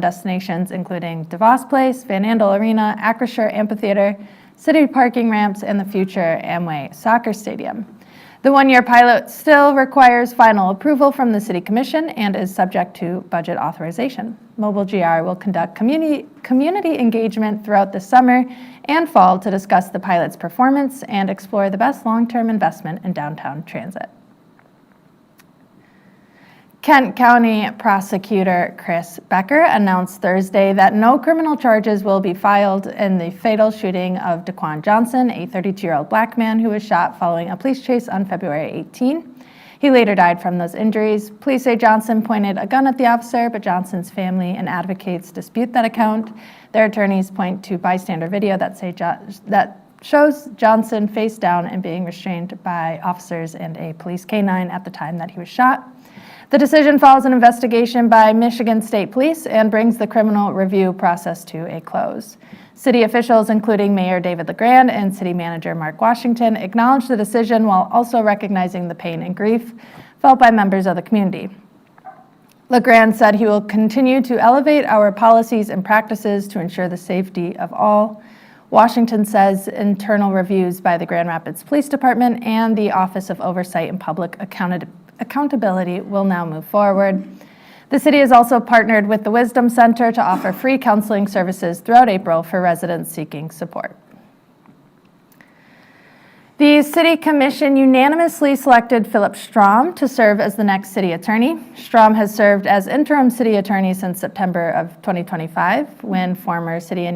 destinations including DeVos Place, Van Andel Arena, Acrisure Amphitheater, city parking ramps, and the future Amway Soccer Stadium. The one-year pilot still requires final approval from the City Commission and is subject to budget authorization. Mobile GR will conduct community engagement throughout the summer and fall to discuss the pilot's performance and explore the best long-term investment in downtown transit. Kent County Prosecutor Chris Becker announced Thursday that no criminal charges will be filed in the fatal shooting of Daquan Johnson, a 32-year-old black man who was shot following a police chase on February 18. He later died from those injuries. Police say Johnson pointed a gun at the officer, but Johnson's family and advocates dispute that account. Their attorneys point to bystander video that shows Johnson face down and being restrained by officers and a police canine at the time that he was shot. The decision follows an investigation by Michigan State Police and brings the criminal review process to a close. City officials, including Mayor David LeGrand and City Manager Mark Washington, acknowledged the decision while also recognizing the pain and grief felt by members of the community. LeGrand said he will continue to elevate our policies and practices to ensure the safety of all. Washington says internal reviews by the Grand Rapids Police Department and the Office of Oversight and Public Accountability will now move forward. The city has also partnered with the Wisdom Center to offer free counseling services throughout April for residents seeking support. The City Commission unanimously selected Philip Strom to serve as the next city attorney. Strom has served as interim city attorney since September of 2025, when former city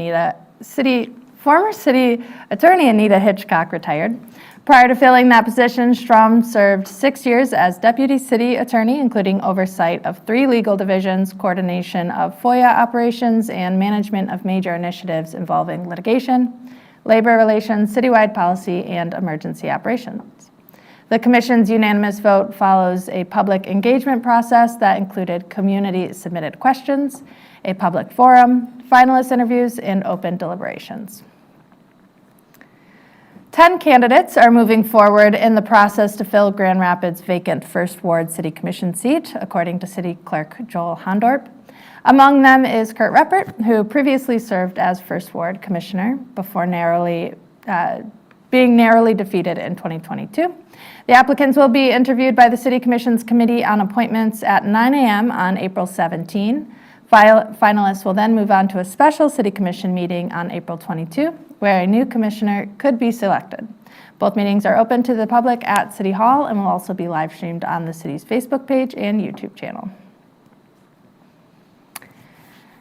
attorney Anita Hitchcock retired. Prior to filling that position, Strom served 6 years as deputy city attorney, including oversight of 3 legal divisions, coordination of FOIA operations, and management of major initiatives involving litigation, labor relations, citywide policy, and emergency operations. The commission's unanimous vote follows a public engagement process that included community-submitted questions, a public forum, finalist interviews, and open deliberations. 10 candidates are moving forward in the process to fill Grand Rapids' vacant First Ward City Commission seat, according to City Clerk Joel Hondorp. Among them is Kurt Reppert, who previously served as First Ward Commissioner before being narrowly defeated in 2022. The applicants will be interviewed by the City Commission's Committee on Appointments at 9 a.m. on April 17. Finalists will then move on to a special City Commission meeting on April 22, where a new commissioner could be selected. Both meetings are open to the public at City Hall and will also be live streamed on the city's Facebook page and YouTube channel.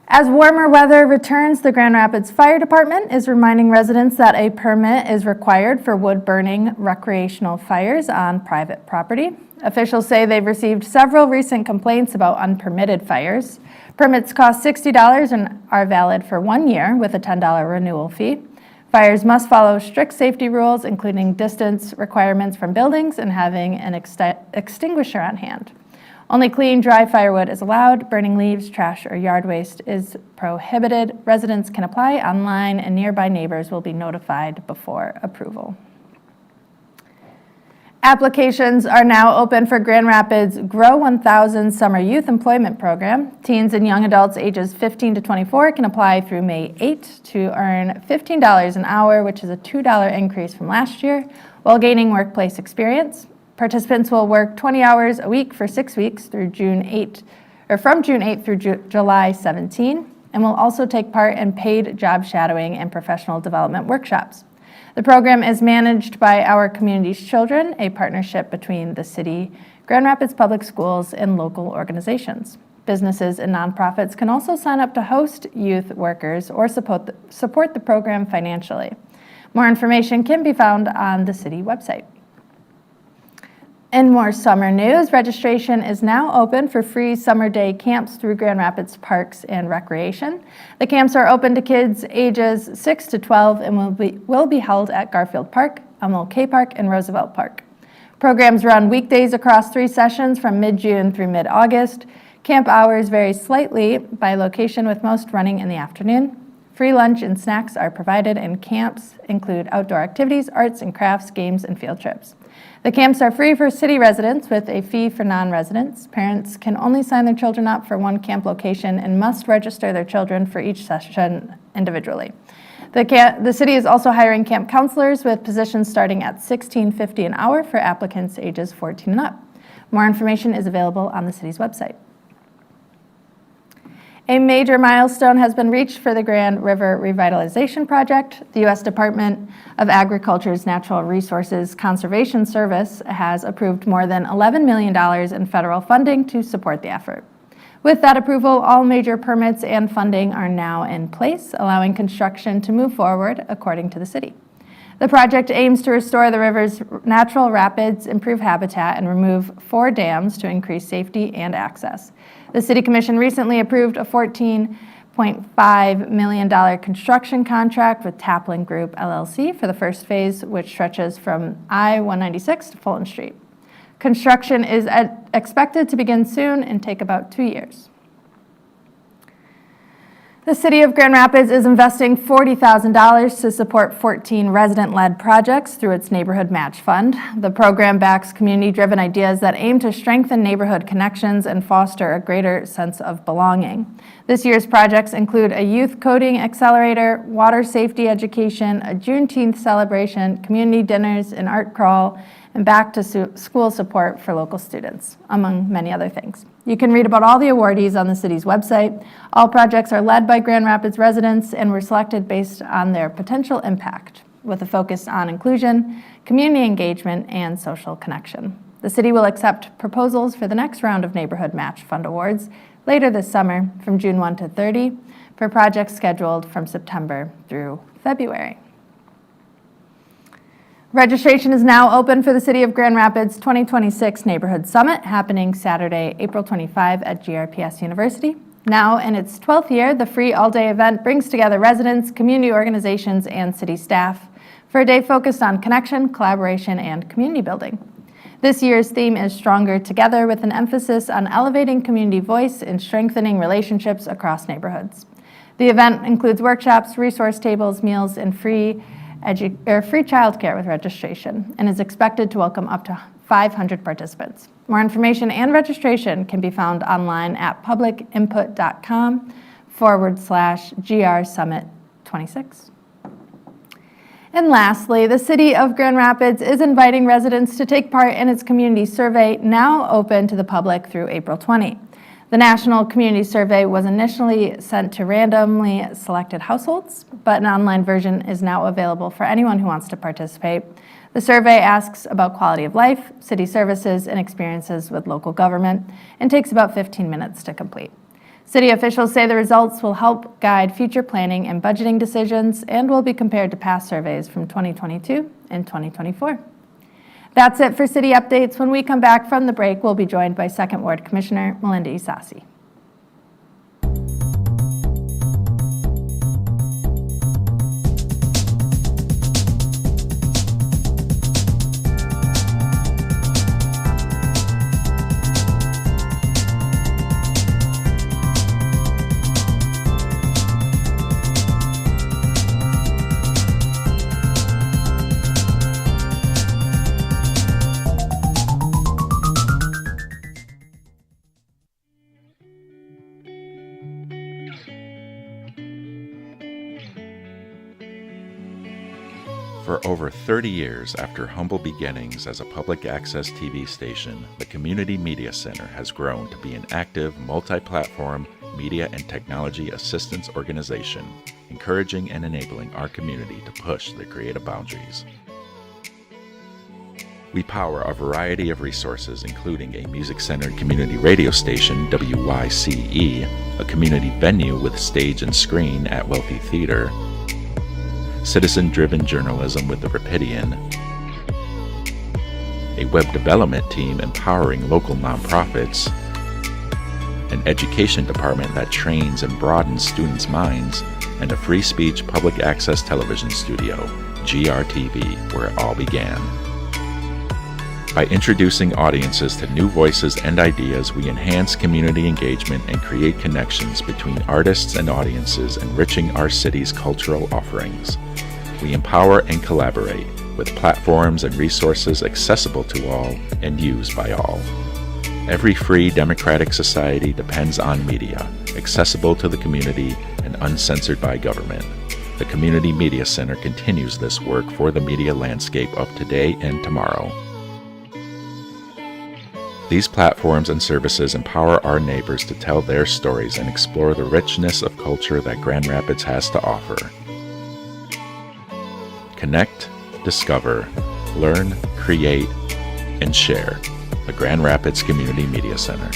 As warmer weather returns, the Grand Rapids Fire Department is reminding residents that a permit is required for wood-burning recreational fires on private property. Officials say they've received several recent complaints about unpermitted fires. Permits cost $60 and are valid for 1 year with a $10 renewal fee. Fires must follow strict safety rules, including distance requirements from buildings and having an extinguisher on hand. Only clean, dry firewood is allowed. Burning leaves, trash, or yard waste is prohibited. Residents can apply online, and nearby neighbors will be notified before approval. Applications are now open for Grand Rapids Grow 1000 Summer Youth Employment Program. Teens and young adults ages 15 to 24 can apply through May 8 to earn $15 an hour, which is a $2 increase from last year, while gaining workplace experience. Participants will work 20 hours a week for 6 weeks through from June 8 through July 17, and will also take part in paid job shadowing and professional development workshops. The program is managed by Our Community's Children, a partnership between the city, Grand Rapids Public Schools, and local organizations. Businesses and nonprofits can also sign up to host youth workers or support the program financially. More information can be found on the city website. In more summer news, registration is now open for free summer day camps through Grand Rapids Parks and Recreation. The camps are open to kids ages 6 to 12 and will be held at Garfield Park, MLK Park, and Roosevelt Park. Programs run weekdays across 3 sessions from mid-June through mid-August. Camp hours vary slightly by location, with most running in the afternoon. Free lunch and snacks are provided, and camps include outdoor activities, arts and crafts, games, and field trips. The camps are free for city residents with a fee for non-residents. Parents can only sign their children up for one camp location and must register their children for each session individually. The city is also hiring camp counselors with positions starting at $16.50 an hour for applicants ages 14 and up. More information is available on the city's website. A major milestone has been reached for the Grand River Revitalization Project. The U.S. Department of Agriculture's Natural Resources Conservation Service has approved more than $11 million in federal funding to support the effort. With that approval, all major permits and funding are now in place, allowing construction to move forward according to the city. The project aims to restore the river's natural rapids, improve habitat, and remove 4 dams to increase safety and access. The City Commission recently approved a $14.5 million construction contract with Taplin Group, LLC for the first phase, which stretches from I-196 to Fulton Street. Construction is expected to begin soon and take about 2 years. The City of Grand Rapids is investing $40,000 to support 14 resident-led projects through its Neighborhood Match Fund. The program backs community-driven ideas that aim to strengthen neighborhood connections and foster a greater sense of belonging. This year's projects include a youth coding accelerator, water safety education, a Juneteenth celebration, community dinners, an art crawl, and back-to-school support for local students, among many other things. You can read about all the awardees on the city's website. All projects are led by Grand Rapids residents and were selected based on their potential impact, with a focus on inclusion, community engagement, and social connection. The city will accept proposals for the next round of Neighborhood Match Fund Awards later this summer from June 1 to 30 for projects scheduled from September through February. Registration is now open for the City of Grand Rapids 2026 Neighborhood Summit happening Saturday, April 25 at GRPS University. Now in its 12th year, the free all-day event brings together residents, community organizations, and city staff for a day focused on connection, collaboration, and community building. This year's theme is Stronger Together, with an emphasis on elevating community voice and strengthening relationships across neighborhoods. The event includes workshops, resource tables, meals, and free childcare with registration, and is expected to welcome up to 500 participants. More information and registration can be found online at publicinput.com/GR Summit 26. And lastly, the City of Grand Rapids is inviting residents to take part in its community survey, now open to the public through April 20. The National Community Survey was initially sent to randomly selected households, but an online version is now available for anyone who wants to participate. The survey asks about quality of life, city services, and experiences with local government, and takes about 15 minutes to complete. City officials say the results will help guide future planning and budgeting decisions and will be compared to past surveys from 2022 and 2024. That's it for city updates. When we come back from the break, we'll be joined by 2nd Ward Commissioner Milinda Ysasi. For over 30 years after humble beginnings as a public access TV station, the Community Media Center has grown to be an active, multi-platform media and technology assistance organization, encouraging and enabling our community to push their creative boundaries. We power a variety of resources, including a music-centered community radio station, WYCE, a community venue with stage and screen at Wealthy Theater, citizen-driven journalism with the Rapidian, a web development team empowering local nonprofits, an education department that trains and broadens students' minds, and a free speech public access television studio, GRTV, where it all began. By introducing audiences to new voices and ideas, we enhance community engagement and create connections between artists and audiences, enriching our city's cultural offerings. We empower and collaborate, with platforms and resources accessible to all and used by all. Every free democratic society depends on media, accessible to the community and uncensored by government. The Community Media Center continues this work for the media landscape of today and tomorrow. These platforms and services empower our neighbors to tell their stories and explore the richness of culture that Grand Rapids has to offer. Connect, discover, learn, create, and share. The Grand Rapids Community Media Center.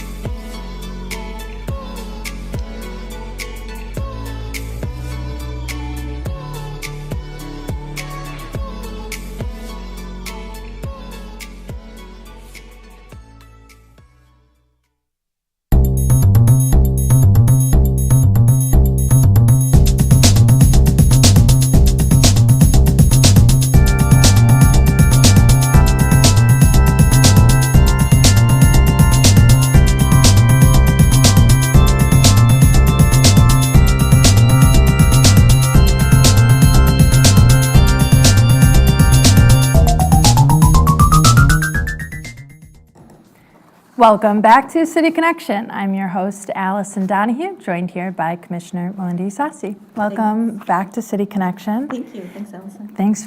Welcome back to City Connection. I'm your host, Allison Donahue, joined here by Commissioner Milinda Ysasi. Welcome back to City Connection. Thank you. Thanks, Allison. Thanks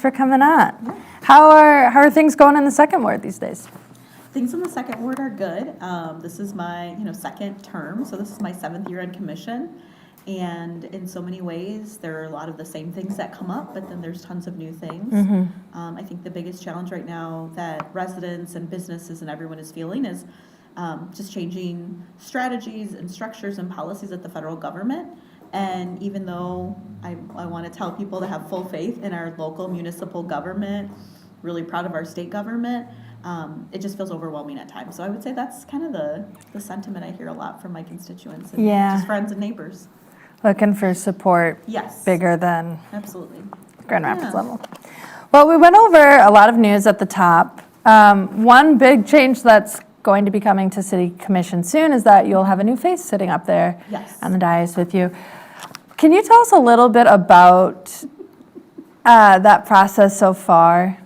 for coming on. Yeah. How are things going in the second ward these days? Things in the second ward are good. This is my second term, so this is my 7th year on commission. And in so many ways, there are a lot of the same things that come up, but then there's tons of new things. Mm-hmm. I think the biggest challenge right now that residents and businesses and everyone is feeling is just changing strategies and structures and policies at the federal government. And even though I want to tell people to have full faith in our local municipal government, really proud of our state government, it just feels overwhelming at times. So I would say that's kind of the sentiment I hear a lot from my constituents and just friends and neighbors. Looking for support bigger than absolutely Grand Rapids level. Well, we went over a lot of news at the top. One big change that's going to be coming to City Commission soon is that you'll have a new face sitting up there on the dais with you. Can you tell us a little bit about that process so far?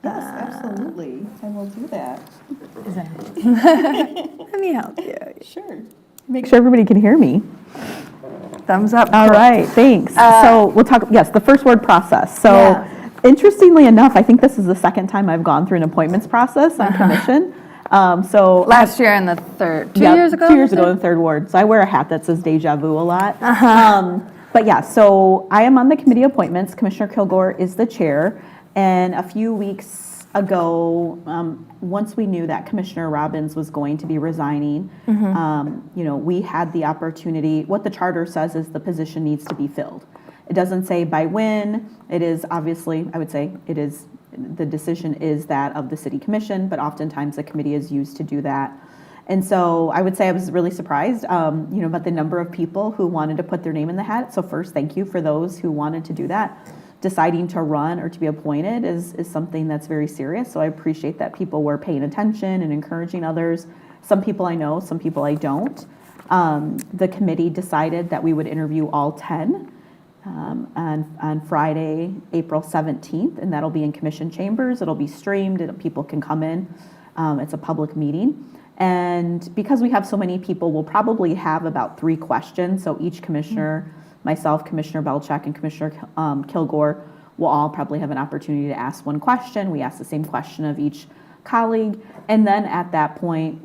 Yes, absolutely. I will do that. Let me help you. Sure. Make sure everybody can hear me. Thumbs up. All right, thanks. So we'll talk, the first word process. So interestingly enough, I think this is the second time I've gone through an appointments process on commission. So last year in the third, 2 years ago? 2 years ago in the third ward. So I wear a hat that says deja vu a lot. But so I am on the committee appointments. Commissioner Kilgore is the chair. And a few weeks ago, once we knew that Commissioner Robbins was going to be resigning, we had the opportunity. What the charter says is the position needs to be filled. It doesn't say by when. It is obviously, I would say, it is the decision is that of the City Commission, but oftentimes the committee is used to do that. And so I would say I was really surprised, about the number of people who wanted to put their name in the hat. So first, thank you for those who wanted to do that. Deciding to run or to be appointed is something that's very serious. So I appreciate that people were paying attention and encouraging others. Some people I know, some people I don't. The committee decided that we would interview all 10 on Friday, April 17th, and that'll be in commission chambers. It'll be streamed, and people can come in. It's a public meeting. And because we have so many people, we'll probably have about 3 questions. So each commissioner, myself, Commissioner Belcheck, and Commissioner Kilgore will all probably have an opportunity to ask one question. We ask the same question of each colleague. And then at that point,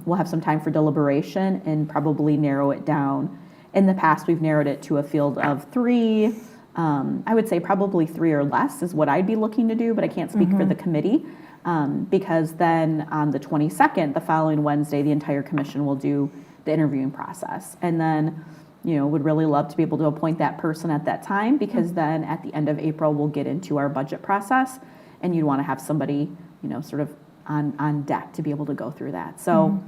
we'll have some time for deliberation and probably narrow it down. In the past, we've narrowed it to a field of 3. I would say probably 3 or less is what I'd be looking to do, but I can't speak for the committee because then on the 22nd, the following Wednesday, the entire commission will do the interviewing process. And then would really love to be able to appoint that person at that time because then at the end of April, we'll get into our budget process and you'd want to have somebody, sort of on deck to be able to go through that. So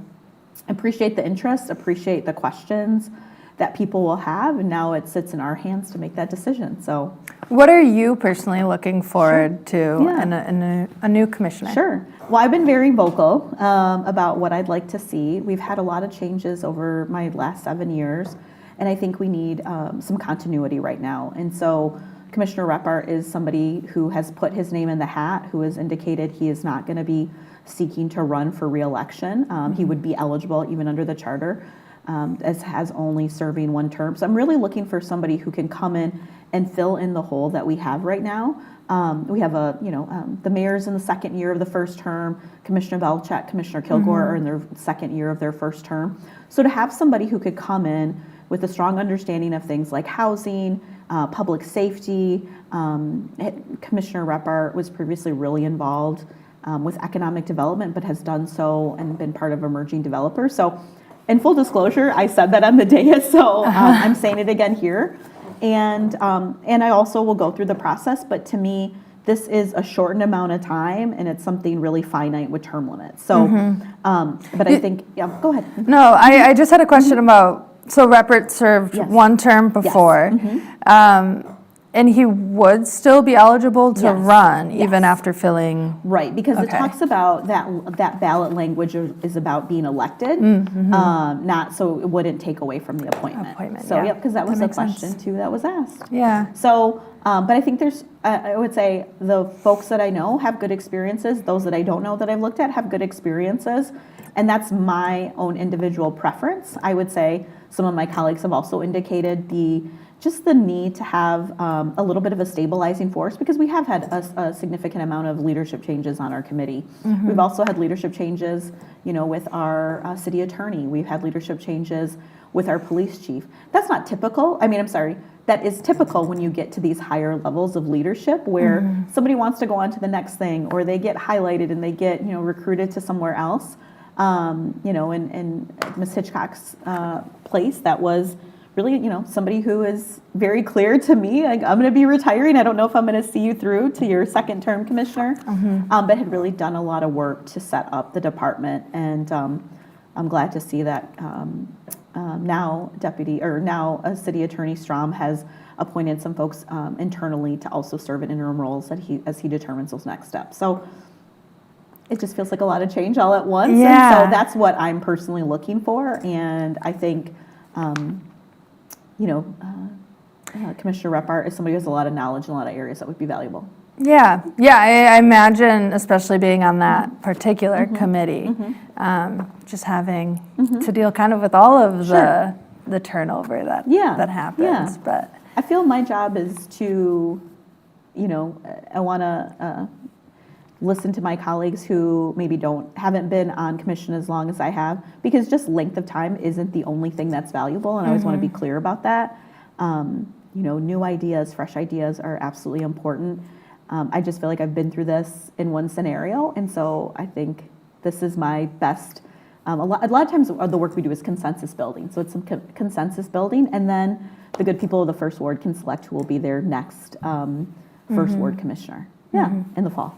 appreciate the interest, appreciate the questions that people will have, and now it sits in our hands to make that decision. So what are you personally looking forward to in a new commissioner? Sure. Well, I've been very vocal about what I'd like to see. We've had a lot of changes over my last 7 years. And I think we need some continuity right now. And so, Commissioner Repart is somebody who has put his name in the hat, who has indicated he is not going to be seeking to run for re-election. He would be eligible even under the charter, as has only serving one term. So I'm really looking for somebody who can come in and fill in the hole that we have right now. We have the mayor's in the second year of the first term. Commissioner Belchak, Commissioner Kilgore are in their second year of their first term. So to have somebody who could come in with a strong understanding of things like housing, public safety. Commissioner Repart was previously really involved with economic development, but has done so and been part of emerging developers. So in full disclosure, I said that on the dais, so I'm saying it again here. And I also will go through the process, but to me, this is a shortened amount of time, and it's something really finite with term limits. So, but I think, yeah, go ahead. No, I just had a question about, so Repart served one term before, and he would still be eligible to run even after filling. Right, because it talks about that ballot language is about being elected, not so it wouldn't take away from the appointment. So, because that was a question too that was asked. Yeah. So, but I think I would say the folks that I know have good experiences. Those that I don't know that I've looked at have good experiences. And that's my own individual preference. I would say some of my colleagues have also indicated just the need to have a little bit of a stabilizing force, because we have had a significant amount of leadership changes on our committee. We've also had leadership changes, with our city attorney. We've had leadership changes with our police chief. That's not typical. That is typical when you get to these higher levels of leadership where somebody wants to go on to the next thing, or they get highlighted and they get, recruited to somewhere else. In Ms. Hitchcock's place, that was really, somebody who is very clear to me, like, I'm going to be retiring. I don't know if I'm going to see you through to your second term, Commissioner, but had really done a lot of work to set up the department. And I'm glad to see that now City Attorney Strom has appointed some folks internally to also serve in interim roles as he determines those next steps. So it just feels like a lot of change all at once. Yeah. And so that's what I'm personally looking for. And I think, Commissioner Repart is somebody who has a lot of knowledge in a lot of areas that would be valuable. Yeah. I imagine, especially being on that particular committee, just having to deal kind of with all of the turnover that happens. Yeah. But I feel my job is to, I want to listen to my colleagues who maybe haven't been on commission as long as I have, because just length of time isn't the only thing that's valuable, and I always want to be clear about that. New ideas, fresh ideas are absolutely important. I just feel like I've been through this in one scenario, and so I think this is my best. A lot of times the work we do is consensus building, so it's some consensus building, and then the good people of the first ward can select who will be their next first ward commissioner. In the fall.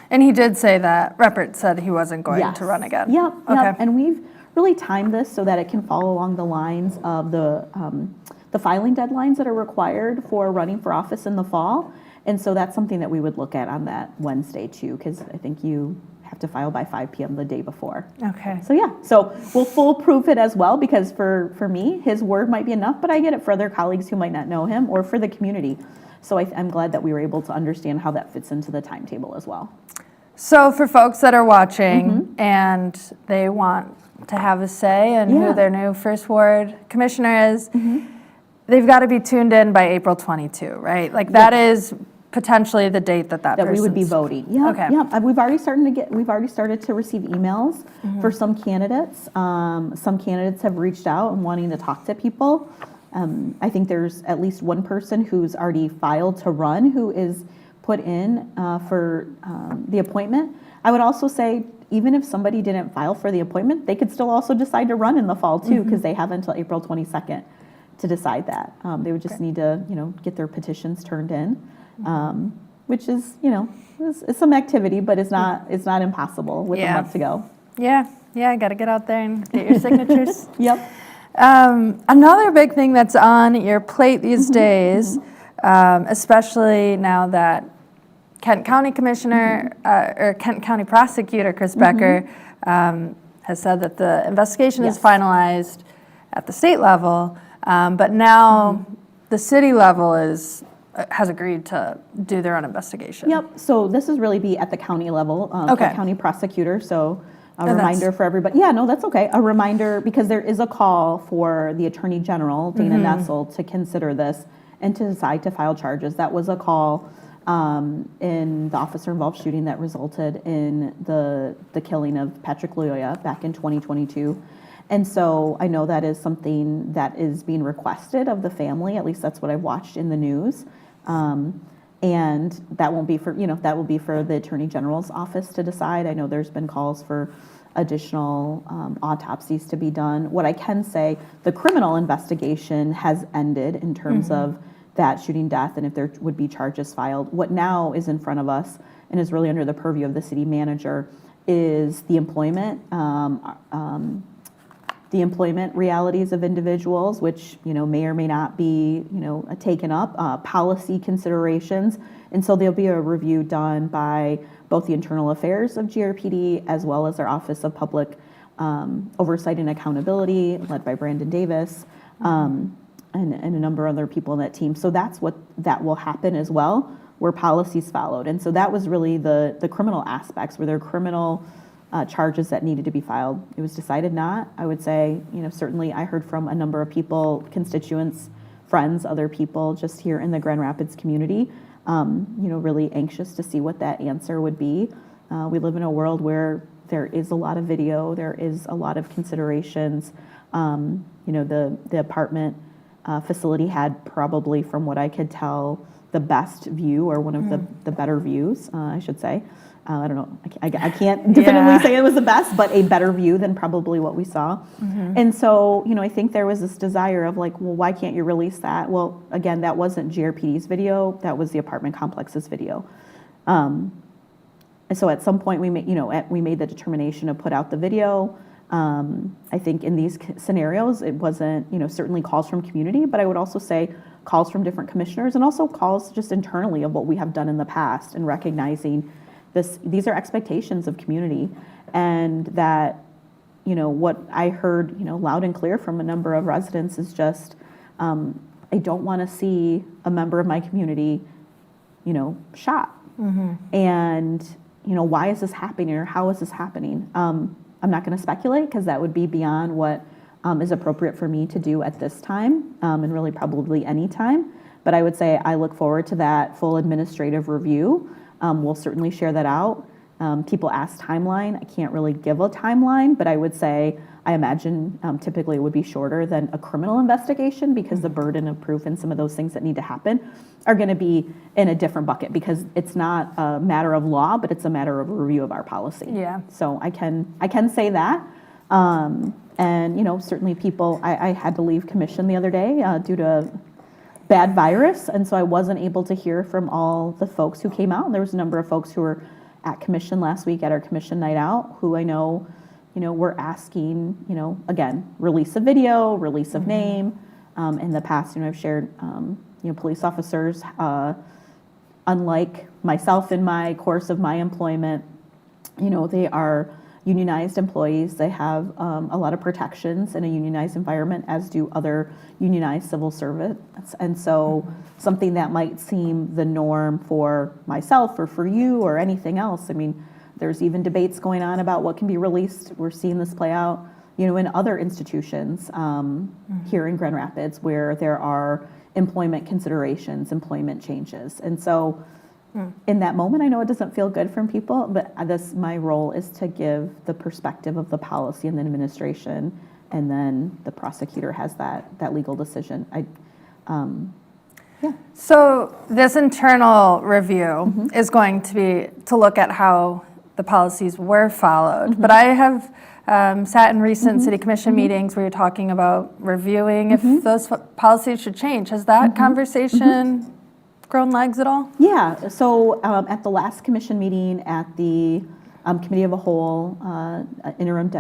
And he did say that Repart said he wasn't going to run again. Yep. And we've really timed this so that it can fall along the lines of the filing deadlines that are required for running for office in the fall. And so that's something that we would look at on that Wednesday too, because I think you have to file by 5 p.m. the day before. Okay. So we'll foolproof it as well, because for me, his word might be enough, but I get it for other colleagues who might not know him, or for the community. So I'm glad that we were able to understand how that fits into the timetable as well. So for folks that are watching and they want to have a say in who their new first ward commissioner is, they've got to be tuned in by April 22, right? Like that is potentially the date that we would be voting. Yeah. Okay. Yeah. We've already started to receive emails for some candidates. Some candidates have reached out and wanting to talk to people. I think there's at least one person who's already filed to run who is put in for the appointment. I would also say, even if somebody didn't file for the appointment, they could still also decide to run in the fall too, because they have until April 22nd to decide that. They would just need to, get their petitions turned in, which is, it's some activity, but it's not impossible with a month to go. Yeah, got to get out there and get your signatures. Yep. Another big thing that's on your plate these days, especially now that Kent County Commissioner or Kent County Prosecutor Chris Becker has said that the investigation is finalized at the state level, but now the city level is has agreed to do their own investigation. Yep, so this is really be at the county level, the Okay. county prosecutor, so a And reminder for everybody. Yeah, no, that's okay. A reminder, because there is a call for the Attorney General, Dana Nessel, to consider this and to decide to file charges. That was a call in the officer-involved shooting that resulted in the killing of Patrick Loyola back in 2022. And so I know that is something that is being requested of the family, at least that's what I've watched in the news. And that won't be for, that will be for the Attorney General's office to decide. I know there's been calls for additional autopsies to be done. What I can say, the criminal investigation has ended in terms of that shooting death and if there would be charges filed. What now is in front of us and is really under the purview of the city manager is the employment realities of individuals, which may or may not be taken up, policy considerations, and so there'll be a review done by both the internal affairs of GRPD as well as our Office of Public Oversight and Accountability, led by Brandon Davis, and a number of other people in that team. So that's what that will happen as well, where policies followed, and so that was really the criminal aspects, where there are criminal charges that needed to be filed. It was decided not. I would say, certainly I heard from a number of people, constituents, friends, other people just here in the Grand Rapids community, really anxious to see what that answer would be. We live in a world where there is a lot of video, there is a lot of considerations. The apartment facility had probably, from what I could tell, the best view, or one of the better views, I should say. I don't know, I can't definitively say it was the best, but a better view than probably what we saw. And so, I think there was this desire of well, why can't you release that? Well, again, that wasn't GRPD's video, that was the apartment complex's video. And so at some point we made the determination to put out the video. I think in these scenarios, it wasn't, certainly calls from community, but I would also say calls from different commissioners and also calls just internally of what we have done in the past and recognizing these are expectations of community, and that, what I heard, loud and clear from a number of residents is just, I don't want to see a member of my community, shot. And, why is this happening, or how is this happening? I'm not going to speculate, because that would be beyond what is appropriate for me to do at this time, and really probably any time. But I would say I look forward to that full administrative review. We'll certainly share that out. People ask timeline. I can't really give a timeline, but I would say I imagine typically it would be shorter than a criminal investigation, because the burden of proof and some of those things that need to happen are going to be in a different bucket, because it's not a matter of law, but it's a matter of a review of our policy. Yeah. So I can say that. And certainly people, I had to leave commission the other day due to bad virus, and so I wasn't able to hear from all the folks who came out. And there was a number of folks who were at commission last week at our commission night out, who I know, were asking, again, release of video, release of name. In the past, I've shared, police officers, unlike myself in my course of my employment, they are unionized employees. They have a lot of protections in a unionized environment, as do other unionized civil servants. And so something that might seem the norm for myself or for you or anything else, there's even debates going on about what can be released. We're seeing this play out, in other institutions here in Grand Rapids, where there are employment considerations, employment changes. And so in that moment, I know it doesn't feel good from people, but my role is to give the perspective of the policy and the administration, and then the prosecutor has that legal decision. So this internal review is going to be to look at how the policies were followed. But I have sat in recent city commission meetings where you're talking about reviewing if those policies should change. Has that conversation grown legs at all? Yeah, so at the last commission meeting at the committee of a whole, interim,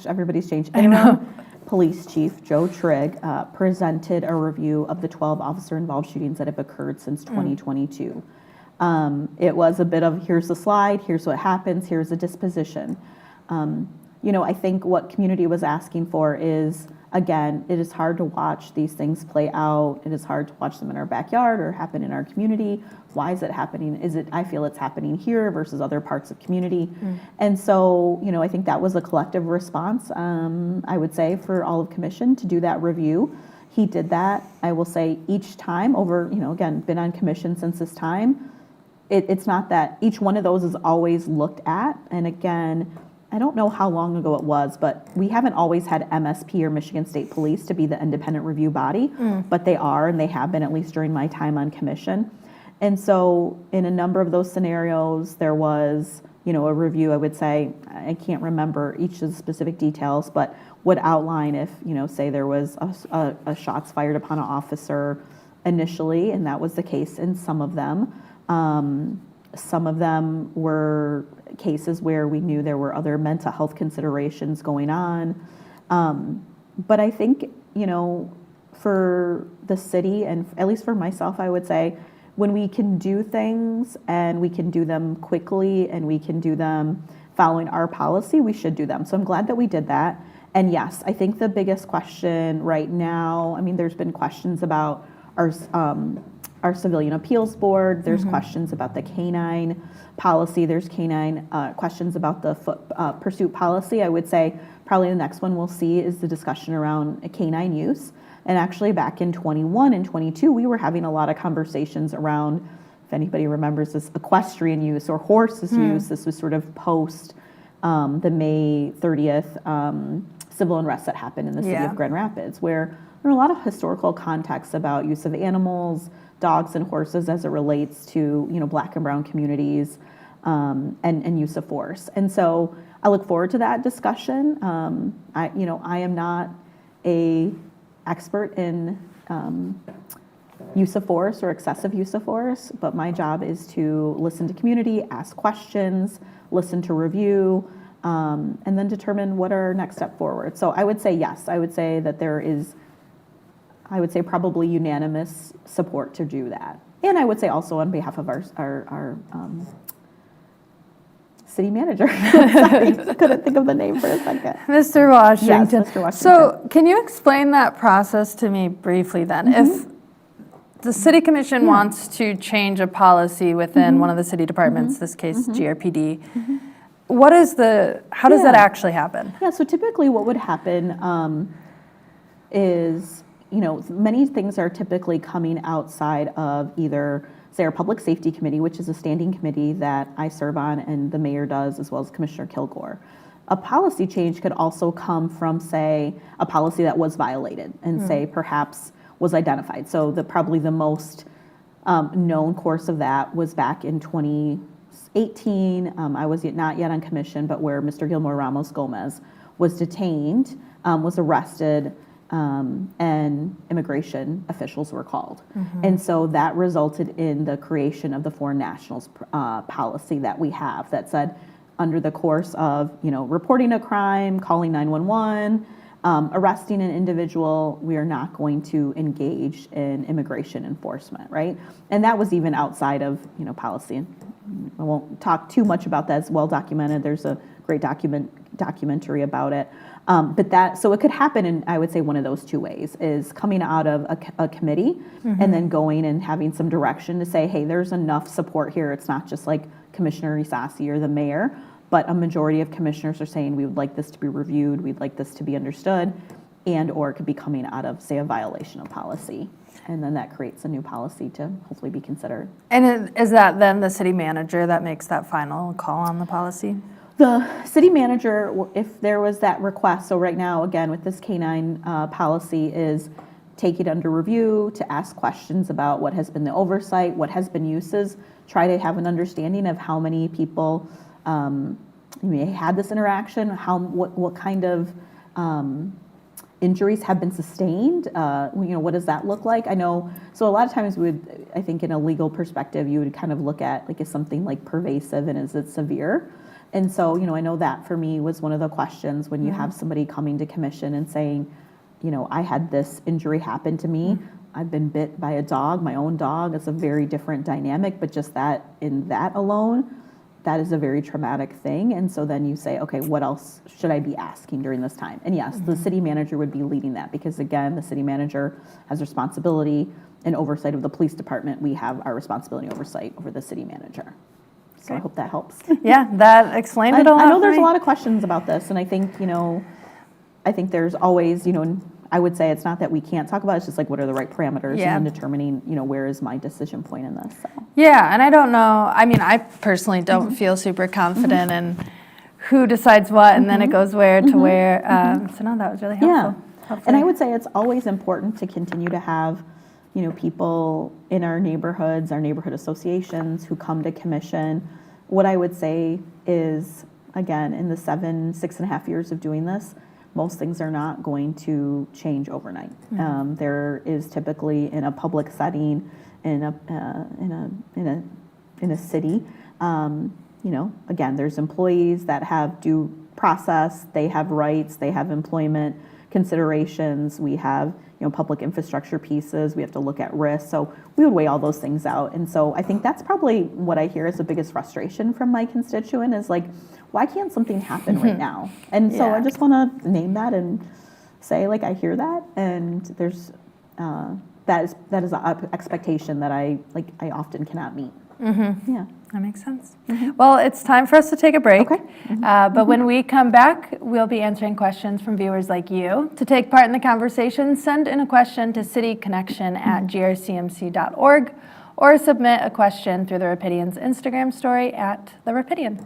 everybody's changed. Interim police chief Joe Trigg presented a review of the 12 officer-involved shootings that have occurred since 2022. It was a bit of, here's the slide, here's what happens, here's the disposition. I think what community was asking for is, again, it is hard to watch these things play out. It is hard to watch them in our backyard or happen in our community. Why is it happening? I feel it's happening here versus other parts of community. And so, I think that was a collective response, I would say, for all of commission to do that review. He did that, I will say, each time over, again, been on commission since this time. It's not that each one of those is always looked at. And again, I don't know how long ago it was, but we haven't always had MSP or Michigan State Police to be the independent review body, but they are, and they have been, at least during my time on commission. And so in a number of those scenarios, there was, a review, I would say, I can't remember each of the specific details, but would outline if, say there was a shots fired upon an officer initially, and that was the case in some of them. Some of them were cases where we knew there were other mental health considerations going on. But I think, for the city, and at least for myself, I would say, when we can do things and we can do them quickly and we can do them following our policy, we should do them. So I'm glad that we did that. And yes, I think the biggest question right now, there's been questions about our civilian appeals board. There's questions about the canine policy. There's questions about the pursuit policy. I would say probably the next one we'll see is the discussion around canine use. And actually back in 21 and 22, we were having a lot of conversations around, if anybody remembers this, equestrian use or horses use. This was sort of post the May 30th civil unrest that happened in the city of Grand Rapids, where there are a lot of historical contexts about use of animals, dogs and horses as it relates to, Black and brown communities and use of force. And so I look forward to that discussion. I am not a expert in use of force or excessive use of force, but my job is to listen to community, ask questions, listen to review, and then determine what our next step forward. So I would say yes, I would say that there is, probably unanimous support to do that. And I would say also on behalf of our city manager. Sorry, couldn't think of the name for a second. Mr. Washington. Yes, Mr. Washington. So can you explain that process to me briefly then? If the city commission wants to change a policy within one of the city departments, this case GRPD, how does that actually happen? Yeah, so typically what would happen is, many things are typically coming outside of either, say, our Public Safety Committee, which is a standing committee that I serve on and the mayor does, as well as Commissioner Kilgore. A policy change could also come from, say, a policy that was violated and say perhaps was identified. So probably the most known course of that was back in 2018. I was not yet on commission, but where Mr. Gilmore Ramos Gomez was detained, was arrested, and immigration officials were called. And so that resulted in the creation of the Foreign Nationals policy that we have that said, under the course of, reporting a crime, calling 911, arresting an individual, we are not going to engage in immigration enforcement, right? And that was even outside of, policy. I won't talk too much about that. It's well documented. There's a great documentary about it. So it could happen in, I would say, one of those two ways, is coming out of a committee and then going and having some direction to say, hey, there's enough support here. It's not just like Commissioner Ysasi or the mayor, but a majority of commissioners are saying we would like this to be reviewed, we'd like this to be understood, and or it could be coming out of, say, a violation of policy. And then that creates a new policy to hopefully be considered. And is that then the city manager that makes that final call on the policy? The city manager, if there was that request, so right now, again, with this canine policy, is take it under review, to ask questions about what has been the oversight, what has been uses, try to have an understanding of how many people had this interaction, what kind of injuries have been sustained, what does that look like? I know, so a lot of times I think in a legal perspective, you would kind of look at, like, is something like pervasive and is it severe? And so, I know that for me was one of the questions when you have somebody coming to commission and saying, I had this injury happen to me. I've been bit by a dog, my own dog. It's a very different dynamic, but just that in that alone, that is a very traumatic thing. And so then you say, okay, what else should I be asking during this time? And yes, the city manager would be leading that because, again, the city manager has responsibility and oversight of the police department. We have our responsibility and oversight over the city manager. So I hope that helps. Yeah, that explained it a lot. I know there's a lot of questions about this, and I think, I think there's always, I would say it's not that we can't talk about it, it's just like what are the right parameters and then determining, where is my decision point in this. So. Yeah, and I don't know, I personally don't feel super confident in who decides what and then it goes where to where. So no, that was really helpful. Yeah, and I would say it's always important to continue to have, people in our neighborhoods, our neighborhood associations who come to commission. What I would say is, again, in the 6.5 years of doing this, most things are not going to change overnight. There is typically in a public setting, in a city, again, there's employees that have due process, they have rights, they have employment considerations, we have public infrastructure pieces, we have to look at risk. So we would weigh all those things out. And so I think that's probably what I hear is the biggest frustration from my constituent is like, why can't something happen right now? And so I just want to name that and say, like, I hear that. And there's, that is an expectation that I often cannot meet. Yeah. That makes sense. Well, it's time for us to take a break. Okay. But when we come back, we'll be answering questions from viewers like you. To take part in the conversation, send in a question to cityconnection@grcmc.org or submit a question through the Rapidian's Instagram story @the Rapidian.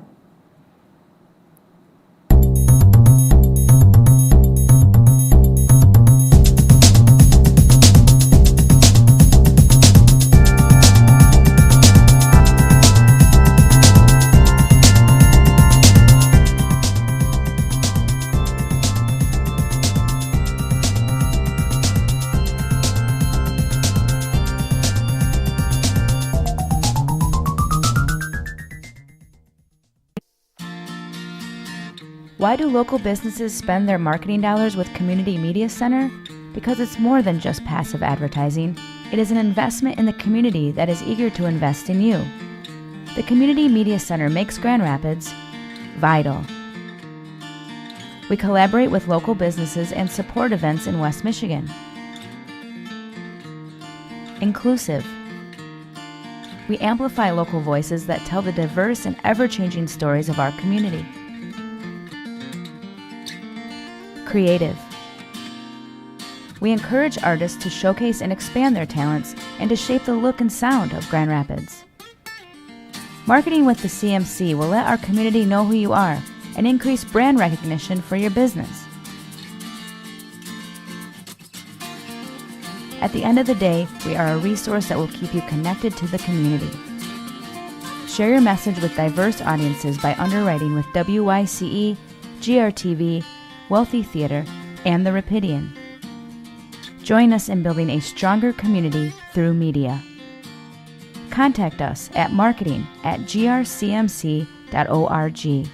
Why do local businesses spend their marketing dollars with Community Media Center? Because it's more than just passive advertising. It is an investment in the community that is eager to invest in you. The Community Media Center makes Grand Rapids vital. We collaborate with local businesses and support events in West Michigan. Inclusive. We amplify local voices that tell the diverse and ever-changing stories of our community. Creative. We encourage artists to showcase and expand their talents and to shape the look and sound of Grand Rapids. Marketing with the CMC will let our community know who you are and increase brand recognition for your business. At the end of the day, we are a resource that will keep you connected to the community. Share your message with diverse audiences by underwriting with WYCE, GRTV, Wealthy Theater, and the Rapidian. Join us in building a stronger community through media. Contact us at marketing@grcmc.org.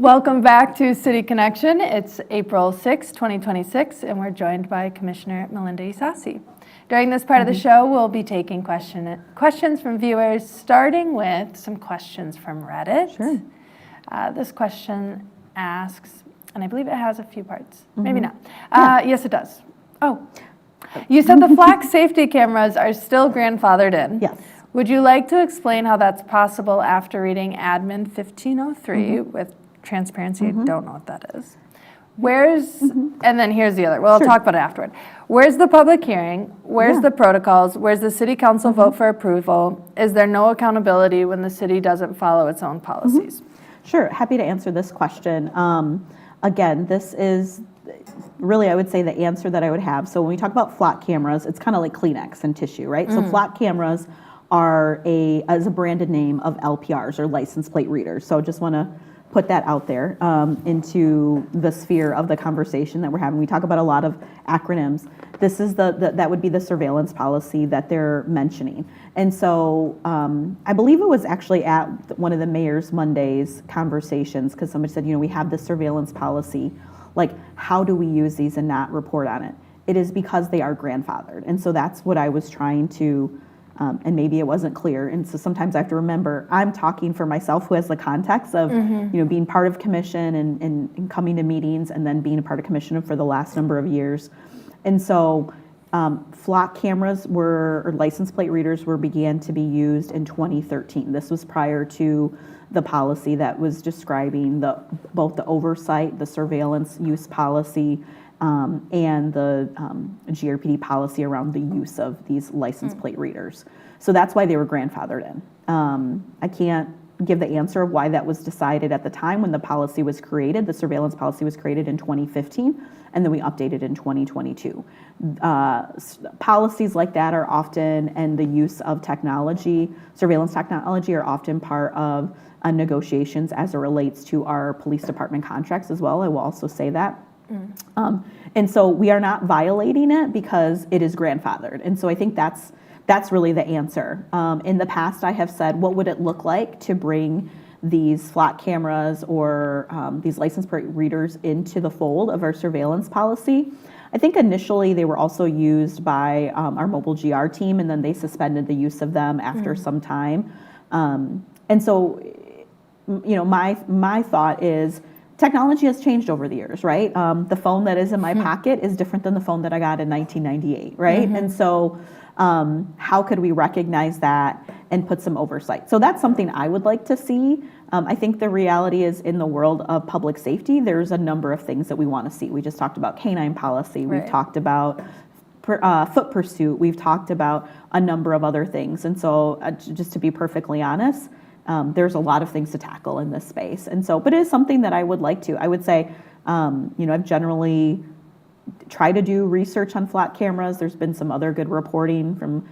Welcome back to City Connection. It's April 6, 2026, and we're joined by Commissioner Milinda Ysasi. During this part of the show, we'll be taking questions from viewers, starting with some questions from Reddit. Sure. This question asks, and I believe it has a few parts. Maybe not. Yes, it does. Oh, you said the flag safety cameras are still grandfathered in. Yes. Would you like to explain how that's possible after reading Admin 1503 with transparency? I don't know what that is. Where's, and then here's the other, well, I'll talk about it afterward. Where's the public hearing? Where's the protocols? Where's the city council vote for approval? Is there no accountability when the city doesn't follow its own policies? Sure, happy to answer this question. Again, this is really, I would say, the answer that I would have. So when we talk about flock cameras, it's kind of like Kleenex and tissue, right? So flock cameras are a branded name of LPRs, or license plate readers. So just want to put that out there into the sphere of the conversation that we're having. We talk about a lot of acronyms. This is that would be the surveillance policy that they're mentioning. And so I believe it was actually at one of the Mayor's Mondays conversations, because somebody said, we have this surveillance policy. Like, how do we use these and not report on it? It is because they are grandfathered. And so that's what I was trying to, and maybe it wasn't clear. And so sometimes I have to remember, I'm talking for myself, who has the context of, being part of commission and coming to meetings, and then being a part of commission for the last number of years. And so flock cameras or license plate readers began to be used in 2013. This was prior to the policy that was describing both the oversight, the surveillance use policy, and the GRPD policy around the use of these license plate readers. So that's why they were grandfathered in. I can't give the answer of why that was decided at the time when the policy was created. The surveillance policy was created in 2015, and then we updated in 2022. Policies like that are often, and the use of technology, surveillance technology, are often part of negotiations as it relates to our police department contracts as well. I will also say that. And so we are not violating it because it is grandfathered. And so I think that's really the answer. In the past, I have said, what would it look like to bring these flock cameras or these license plate readers into the fold of our surveillance policy? I think initially they were also used by our mobile GR team, and then they suspended the use of them after some time. And so, my thought is, technology has changed over the years, right? The phone that is in my pocket is different than the phone that I got in 1998, right? And so how could we recognize that and put some oversight? So that's something I would like to see. I think the reality is, in the world of public safety, there's a number of things that we want to see. We just talked about canine policy. We've talked about foot pursuit. We've talked about a number of other things. And so just to be perfectly honest, there's a lot of things to tackle in this space. And so, but it is something that I would like to. I would say, I've generally tried to do research on flock cameras. There's been some other good reporting from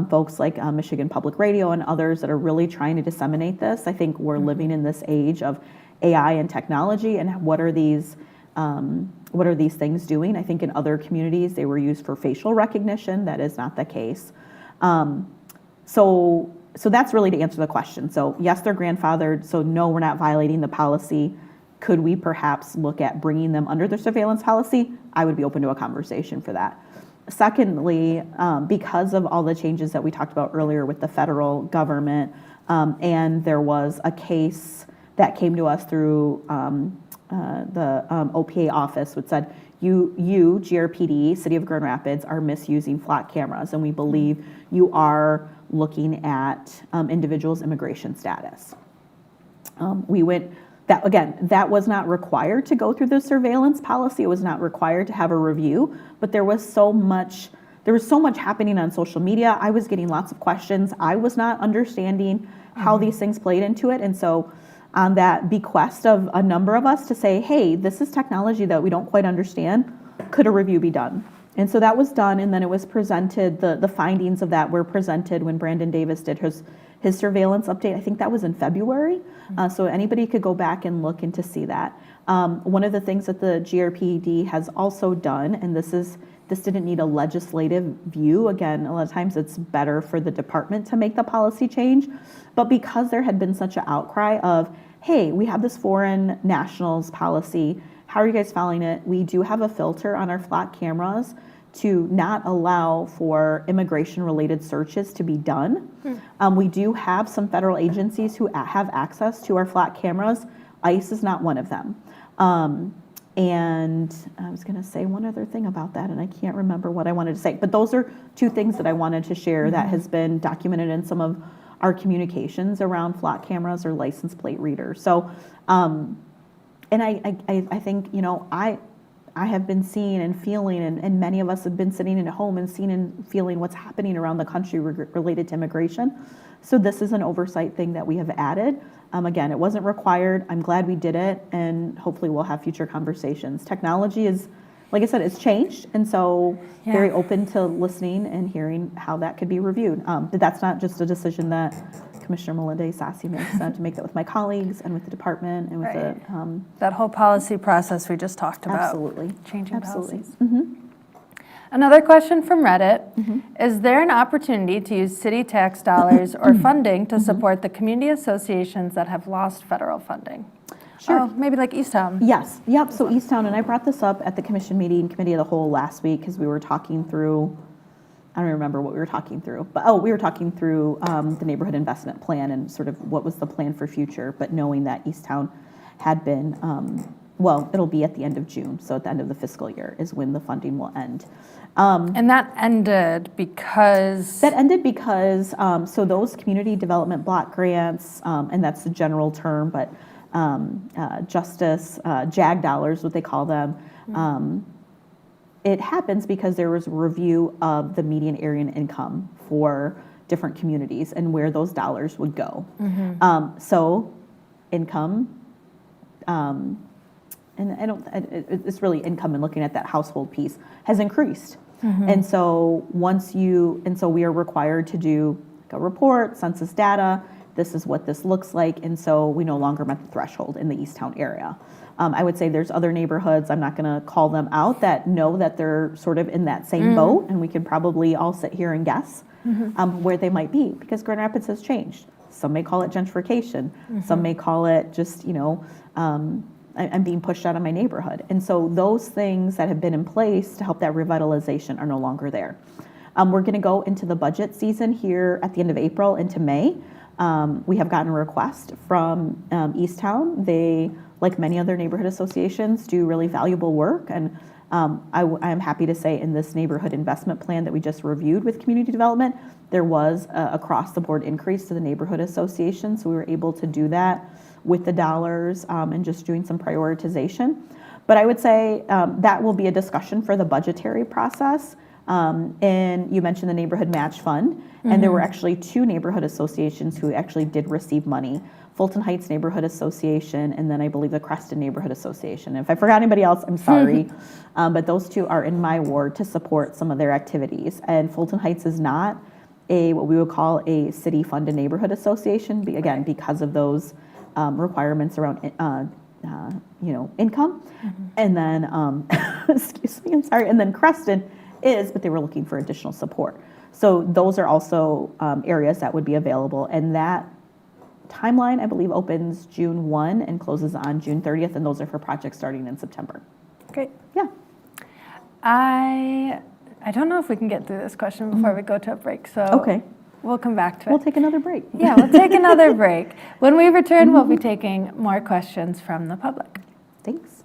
folks like Michigan Public Radio and others that are really trying to disseminate this. I think we're living in this age of AI and technology, and what are these things doing? I think in other communities they were used for facial recognition. That is not the case. So that's really to answer the question. So yes, they're grandfathered. So no, we're not violating the policy. Could we perhaps look at bringing them under the surveillance policy? I would be open to a conversation for that. Secondly, because of all the changes that we talked about earlier with the federal government, and there was a case that came to us through the OPA office, which said, you, GRPD, City of Grand Rapids, are misusing flock cameras, and we believe you are looking at individuals' immigration status. That was not required to go through the surveillance policy. It was not required to have a review, but there was so much happening on social media. I was getting lots of questions. I was not understanding how these things played into it. And so on that bequest of a number of us to say, hey, this is technology that we don't quite understand, could a review be done? And so that was done, and then it was presented, the findings of that were presented when Brandon Davis did his surveillance update. I think that was in February. So anybody could go back and look and to see that. One of the things that the GRPD has also done, and this didn't need a legislative view. Again, a lot of times it's better for the department to make the policy change. But because there had been such an outcry of, hey, we have this foreign nationals policy, how are you guys following it? We do have a filter on our flock cameras to not allow for immigration-related searches to be done. We do have some federal agencies who have access to our flock cameras. ICE is not one of them. And I was going to say one other thing about that, and I can't remember what I wanted to say. But those are two things that I wanted to share that has been documented in some of our communications around flock cameras or license plate readers. So And I think, I have been seeing and feeling, and many of us have been sitting at home and seeing and feeling what's happening around the country related to immigration. So this is an oversight thing that we have added. Again, it wasn't required. I'm glad we did it, and hopefully we'll have future conversations. Technology is, like I said, it's changed, and so very open to listening and hearing how that could be reviewed. But that's not just a decision that Commissioner Milinda Ysasi makes. I have to make that with my colleagues and with the department and with the that whole policy process we just talked about. Absolutely. Changing Absolutely. policies. Another question from Reddit. Is there an opportunity to use city tax dollars or funding to support the community associations that have lost federal funding? Sure. Oh, maybe like Easttown. Yes. Yep. So Easttown, and I brought this up at the commission meeting, committee of the whole last week, because we were talking through, I don't remember what we were talking through, but we were talking through the neighborhood investment plan and sort of what was the plan for future, but knowing that Easttown had been, it'll be at the end of June, so at the end of the fiscal year is when the funding will end. And that ended because? So those community development block grants, and that's the general term, but justice, JAG dollars, what they call them, it happens because there was a review of the median area income for different communities and where those dollars would go. So income, and it's really income and looking at that household piece has increased. And so we are required to do a report, census data. This is what this looks like. And so we no longer met the threshold in the Easttown area. I would say there's other neighborhoods, I'm not gonna call them out, that know that they're sort of in that same boat, and we could probably all sit here and guess where they might be, because Grand Rapids has changed. Some may call it gentrification. Some may call it just, I'm being pushed out of my neighborhood. And so those things that have been in place to help that revitalization are no longer there. We're gonna go into the budget season here at the end of April into May. We have gotten a request from Easttown. They, like many other neighborhood associations, do really valuable work. And I am happy to say in this neighborhood investment plan that we just reviewed with community development, there was a across the board increase to the neighborhood association. So we were able to do that with the dollars and just doing some prioritization. But I would say that will be a discussion for the budgetary process. And you mentioned the neighborhood match fund, and there were actually 2 neighborhood associations who actually did receive money. Fulton Heights Neighborhood Association, and then I believe the Creston Neighborhood Association. If I forgot anybody else, I'm sorry. But those 2 are in my ward to support some of their activities. And Fulton Heights is not what we would call a city-funded neighborhood association, again, because of those requirements around income. And then, excuse me, I'm sorry, and then Creston is, but they were looking for additional support. So those are also areas that would be available, and that timeline, I believe, opens June 1 and closes on June 30th, and those are for projects starting in September. Great. Yeah. I don't know if we can get through this question before we go to a break, so Okay. we'll come back to it. We'll take another break. Yeah, we'll take another break. When we return, we'll be taking more questions from the public. Thanks.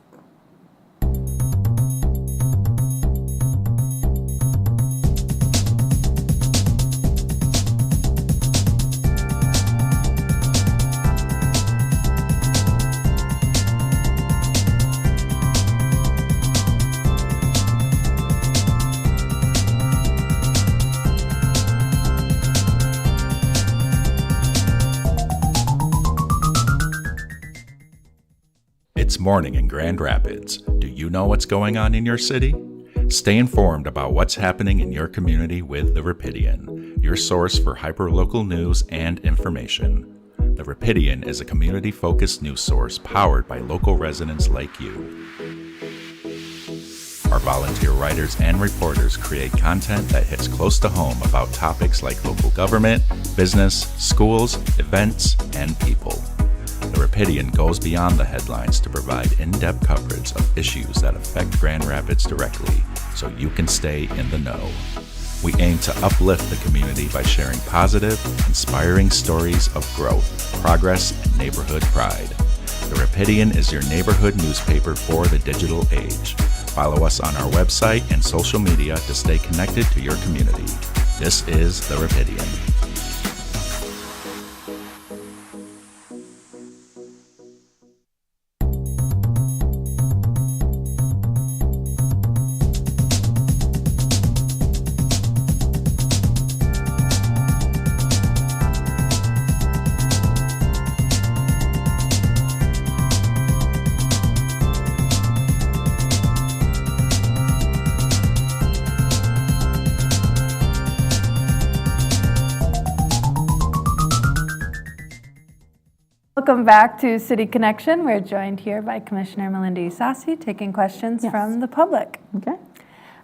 It's morning in Grand Rapids. Do you know what's going on in your city? Stay informed about what's happening in your community with The Rapidian, your source for hyperlocal news and information. The Rapidian is a community-focused news source powered by local residents like you. Our volunteer writers and reporters create content that hits close to home about topics like local government, business, schools, events, and people. The Rapidian goes beyond the headlines to provide in-depth coverage of issues that affect Grand Rapids directly, so you can stay in the know. We aim to uplift the community by sharing positive, inspiring stories of growth, progress, and neighborhood pride. The Rapidian is your neighborhood newspaper for the digital age. Follow us on our website and social media to stay connected to your community. This is The Rapidian. Welcome back to City Connection. We're joined here by Commissioner Milinda Ysasi, taking questions from the public. Okay.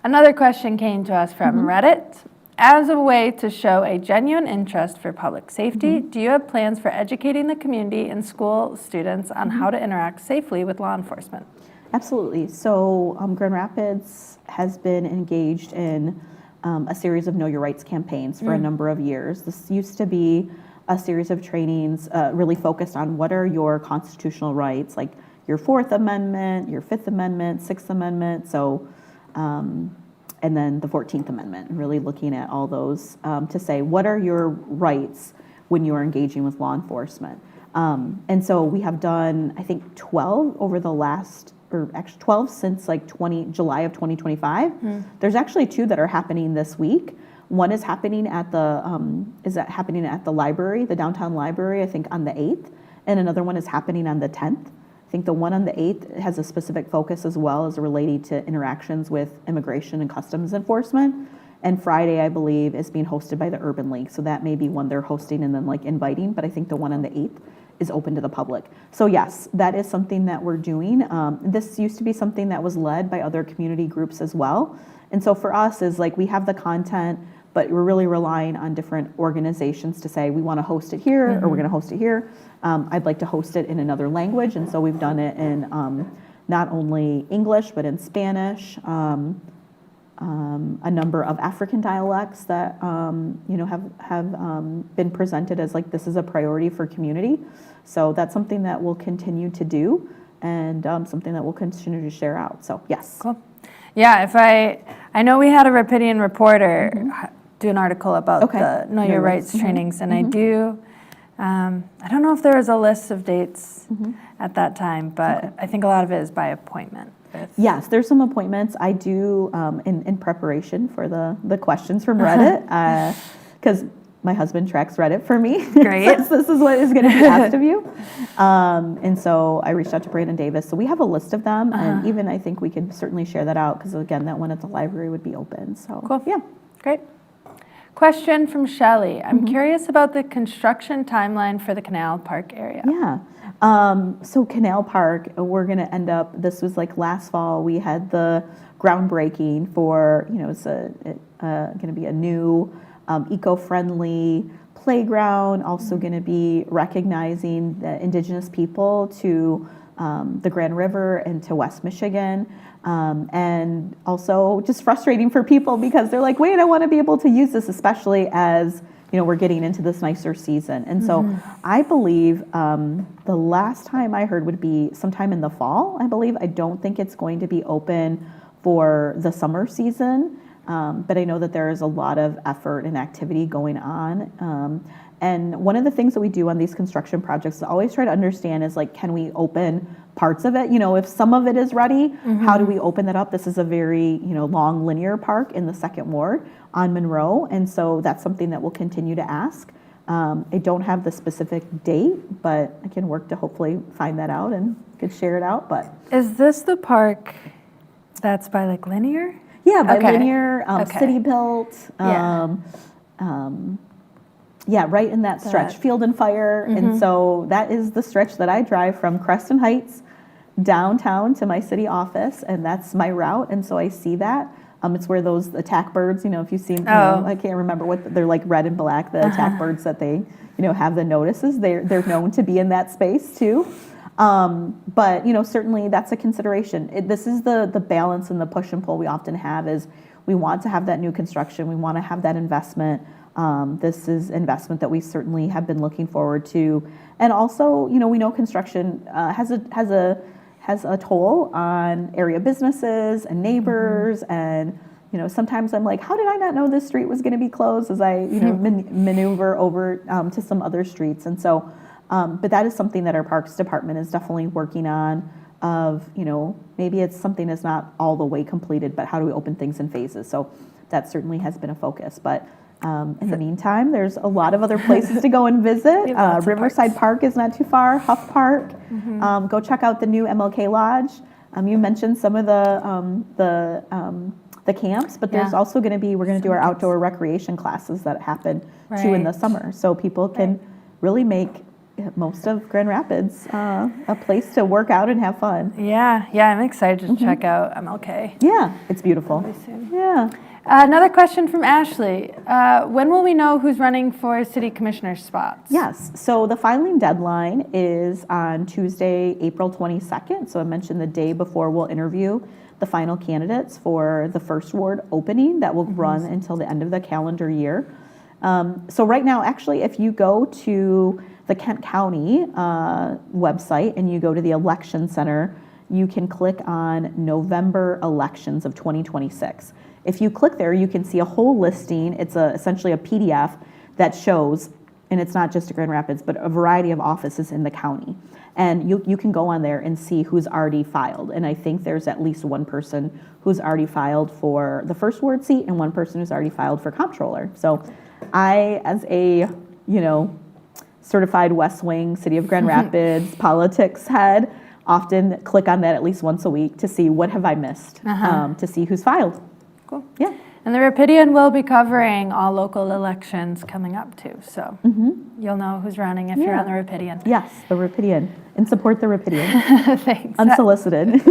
Another question came to us from Reddit. As a way to show a genuine interest for public safety, do you have plans for educating the community and school students on how to interact safely with law enforcement? Absolutely. So Grand Rapids has been engaged in a series of Know Your Rights campaigns for a number of years. This used to be a series of trainings really focused on what are your constitutional rights, like your Fourth Amendment, your Fifth Amendment, Sixth Amendment, so, and then the 14th Amendment, really looking at all those to say, what are your rights when you are engaging with law enforcement? And so we have done, I think, 12 over the last, or actually 12 since like July of 2025. There's actually 2 that are happening this week. One is happening at the library, the downtown library, I think on the 8th, and another one is happening on the 10th. I think the one on the 8th has a specific focus as well as related to interactions with immigration and customs enforcement. And Friday, I believe, is being hosted by the Urban League. So that may be one they're hosting and then like inviting, but I think the one on the 8th is open to the public. So yes, that is something that we're doing. This used to be something that was led by other community groups as well. And so for us is like we have the content, but we're really relying on different organizations to say we want to host it here or we're going to host it here. I'd like to host it in another language, and so we've done it in not only English but in Spanish, a number of African dialects that have been presented as like this is a priority for community. So that's something that we'll continue to do, and something that we'll continue to share out. So yes. Cool. Yeah, I know we had a Rapidian reporter do an article about the Know Your Rights trainings, and I don't know if there was a list of dates at that time, but I think a lot of it is by appointment. Yes, there's some appointments. I do in preparation for the questions from Reddit, because my husband tracks Reddit for me. Great. Since this is what is going to be asked of you. And so I reached out to Brandon Davis. So we have a list of them, and even I think we can certainly share that out, because again, that one at the library would be open. So cool. Yeah. Great. Question from Shelley. I'm curious about the construction timeline for the Canal Park area. Yeah. So Canal Park, we're going to end up, this was like last fall, we had the groundbreaking for, it's going to be a new eco-friendly playground, also going to be recognizing the indigenous people to the Grand River and to West Michigan. And also just frustrating for people because they're like, wait, I want to be able to use this, especially as, we're getting into this nicer season. And so I believe the last time I heard would be sometime in the fall, I believe. I don't think it's going to be open for the summer season, but I know that there is a lot of effort and activity going on. And one of the things that we do on these construction projects is always try to understand is like, can we open parts of it? If some of it is ready, how do we open that up? This is a very, long linear park in the 2nd Ward on Monroe. And so that's something that we'll continue to ask. I don't have the specific date, but I can work to hopefully find that out and could share it out. But is this the park that's by like linear? Yeah, by linear, city built. Yeah, right in that stretch, Field and Fire. And so that is the stretch that I drive from Creston Heights downtown to my city office, and that's my route. And so I see that. It's where those attack birds, if you've seen, I can't remember what, they're like red and black, the attack birds that they, have the notices. They're known to be in that space too. But, certainly that's a consideration. This is the balance and the push and pull we often have is we want to have that new construction. We want to have that investment. This is investment that we certainly have been looking forward to. And also, we know construction has a toll on area businesses and neighbors. And, sometimes I'm like, how did I not know this street was going to be closed as I, maneuver over to some other streets. And so, but that is something that our Parks Department is definitely working on of, maybe it's something that's not all the way completed, but how do we open things in phases? So that certainly has been a focus. But in the meantime, there's a lot of other places to go and visit. Riverside Park is not too far. Huff Park. Go check out the new MLK Lodge. You mentioned some of the camps, but there's also going to be, we're going to do our outdoor recreation classes that happen too in the summer. So people can really make most of Grand Rapids a place to work out and have fun. Yeah, I'm excited to check out MLK. Yeah, it's beautiful. Very soon. Yeah. Another question from Ashley. When will we know who's running for city commissioner spots? Yes, so the filing deadline is on Tuesday, April 22nd. So I mentioned the day before we'll interview the final candidates for the first ward opening that will run until the end of the calendar year. So right now, actually, if you go to the Kent County website and you go to the election center, you can click on November elections of 2026. If you click there, you can see a whole listing. It's essentially a PDF that shows, and it's not just Grand Rapids, but a variety of offices in the county. And you can go on there and see who's already filed. And I think there's at least one person who's already filed for the first ward seat and one person who's already filed for comptroller. So I, as a, certified West Wing, City of Grand Rapids politics head, often click on that at least once a week to see what have I missed, to see who's filed. Cool. Yeah. And the Rapidian will be covering all local elections coming up too, so you'll know who's running if you're on the Rapidian. Yes, the Rapidian. And support the Rapidian. Thanks. Unsolicited.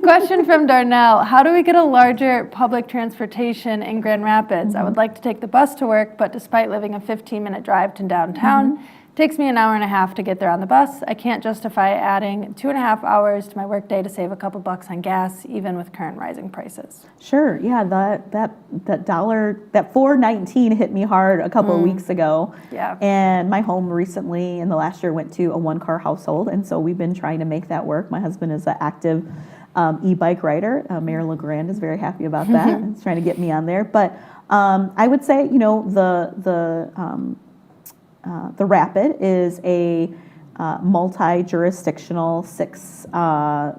Question from Darnell. How do we get a larger public transportation in Grand Rapids? I would like to take the bus to work, but despite living a 15-minute drive to downtown, it takes me an hour and a half to get there on the bus. I can't justify adding 2.5 hours to my workday to save a couple bucks on gas, even with current rising prices. Sure, yeah, that dollar, that $4.19 hit me hard a couple of weeks ago. Yeah. And my home recently in the last year went to a one-car household, and so we've been trying to make that work. My husband is an active e-bike rider. Mayor LeGrand is very happy about that. He's trying to get me on there. But I would say, the Rapid is a multi-jurisdictional 6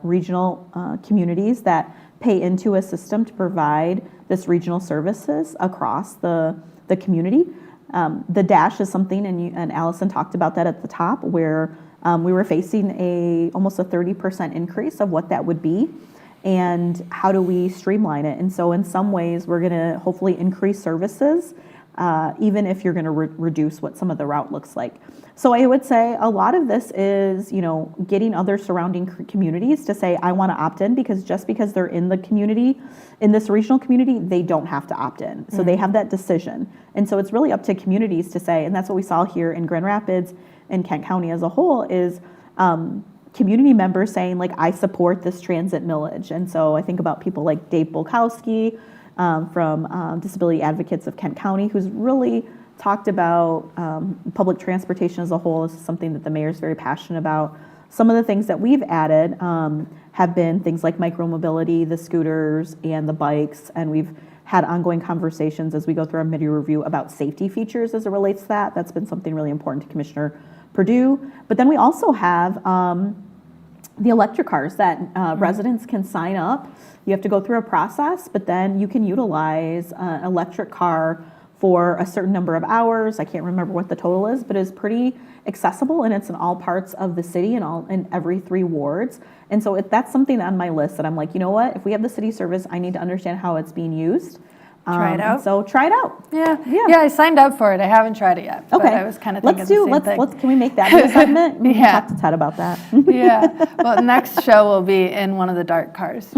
regional communities that pay into a system to provide this regional services across the community. The Dash is something, and Allison talked about that at the top, where we were facing almost a 30% increase of what that would be, and how do we streamline it? And so in some ways, we're gonna hopefully increase services, even if you're going to reduce what some of the route looks like. So I would say a lot of this is, getting other surrounding communities to say, I want to opt in, because just because they're in the community, in this regional community, they don't have to opt in. So they have that decision. And so it's really up to communities to say, and that's what we saw here in Grand Rapids and Kent County as a whole, is community members saying, like, I support this transit millage. And so I think about people like Dave Bolkowski, from Disability Advocates of Kent County, who's really talked about public transportation as a whole as something that the mayor is very passionate about. Some of the things that we've added have been things like micromobility, the scooters, and the bikes, and we've had ongoing conversations as we go through our mid-year review about safety features as it relates to that. That's been something really important to Commissioner Perdue. But then we also have the electric cars that residents can sign up. You have to go through a process, but then you can utilize an electric car for a certain number of hours. I can't remember what the total is, but it's pretty accessible, and it's in all parts of the city and in every 3 wards. And so that's something on my list that I'm like, you know what? If we have the city service, I need to understand how it's being used. Try it out. So try it out. Yeah, I signed up for it. I haven't tried it yet. But Okay. I was kind of thinking the same thing. Can we make that an assignment? We can talk to Ted about that. Yeah. Well, next show will be in one of the dark cars.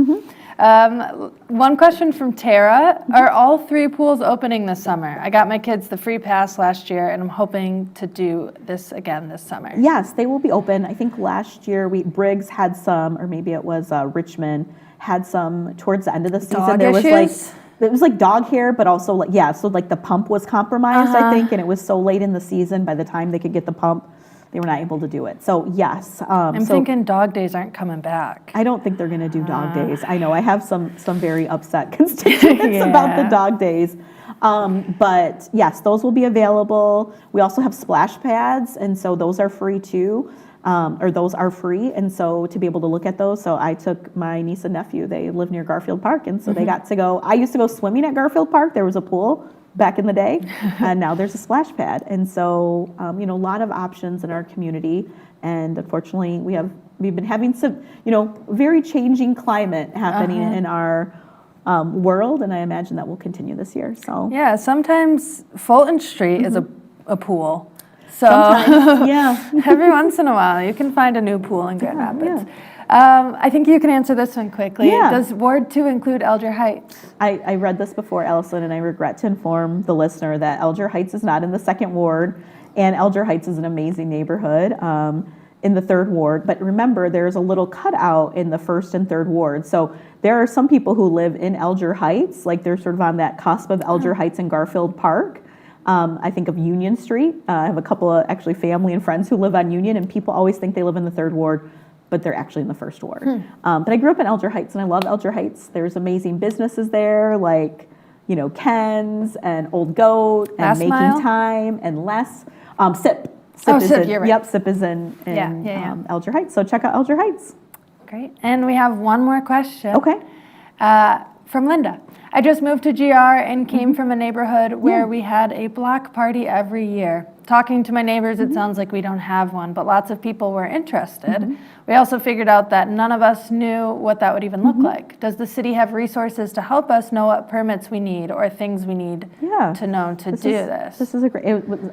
One question from Tara. Are all 3 pools opening this summer? I got my kids the free pass last year, and I'm hoping to do this again this summer. Yes, they will be open. I think last year Briggs had some, or maybe it was Richmond, had some towards the end of the season. Dog there issues? It was like dog hair, but also so the pump was compromised, I think, and it was so late in the season, by the time they could get the pump, they were not able to do it. So yes. I'm thinking dog days aren't coming back. I don't think they're going to do dog days. I know I have some very upset constituents about the dog days. But yes, those will be available. We also have splash pads, and so those are free too. Those are free, and so to be able to look at those, so I took my niece and nephew, they live near Garfield Park, and so they got to go. I used to go swimming at Garfield Park. There was a pool back in the day, and now there's a splash pad. And so, a lot of options in our community, and unfortunately, we've been having some, very changing climate happening in our world, and I imagine that will continue this year. So yeah, sometimes Fulton Street is a pool. So Sometimes, yeah. every once in a while, you can find a new pool in Grand Rapids. I think you can answer this one quickly. Yeah. Does Ward 2 include Elger Heights? I read this before, Allison, and I regret to inform the listener that Elger Heights is not in the 2nd Ward, and Elger Heights is an amazing neighborhood in the 3rd Ward. But remember, there's a little cutout in the 1st and 3rd Ward. So there are some people who live in Elger Heights, like they're sort of on that cusp of Elger Heights and Garfield Park. I think of Union Street. I have a couple of actually family and friends who live on Union, and people always think they live in the 3rd Ward, but they're actually in the 1st Ward. But I grew up in Elger Heights, and I love Elger Heights. There's amazing businesses there, like, Ken's and Old Goat and Last Making Mile? Time and Less. SIP. SIP, you're right. Yep, SIP is in Elger Heights. So check out Elger Heights. Great. And we have one more question. Okay. From Linda. I just moved to GR and came from a neighborhood where we had a block party every year. Talking to my neighbors, it sounds like we don't have one, but lots of people were interested. We also figured out that none of us knew what that would even look like. Does the city have resources to help us know what permits we need or things we need to know to do this? This is a great,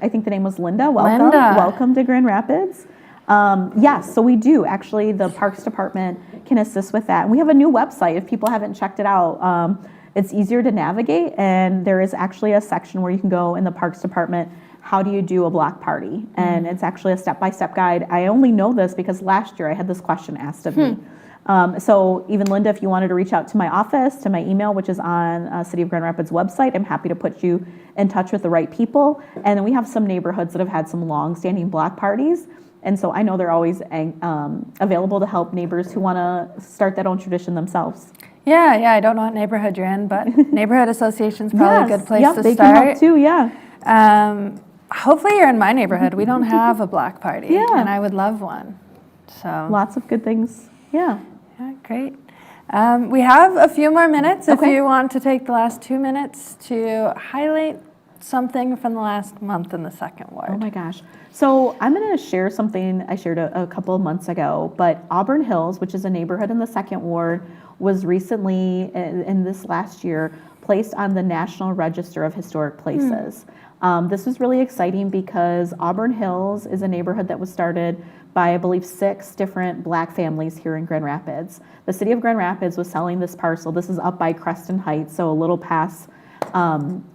I think the name was Linda. Welcome. Linda. Welcome to Grand Rapids. Yes, so we do. Actually, the Parks Department can assist with that. And we have a new website if people haven't checked it out. It's easier to navigate, and there is actually a section where you can go in the Parks Department, how do you do a block party? And it's actually a step-by-step guide. I only know this because last year I had this question asked of me. So even Linda, if you wanted to reach out to my office, to my email, which is on City of Grand Rapids website, I'm happy to put you in touch with the right people. And then we have some neighborhoods that have had some long-standing block parties. And so I know they're always available to help neighbors who want to start that own tradition themselves. Yeah, I don't know what neighborhood you're in, but neighborhood association's probably a good place to they start. can help too, yeah. Hopefully you're in my neighborhood. We don't have a block party, and I would love one. So Lots of good things, yeah. Yeah, great. We have a few more minutes if Okay. you want to take the last 2 minutes to highlight something from the last month in the 2nd Ward. Oh my gosh. So I'm going to share something I shared a couple of months ago, but Auburn Hills, which is a neighborhood in the 2nd Ward, was recently, in this last year, placed on the National Register of Historic Places. This was really exciting because Auburn Hills is a neighborhood that was started by, I believe, 6 different Black families here in Grand Rapids. The city of Grand Rapids was selling this parcel. This is up by Creston Heights, so a little past,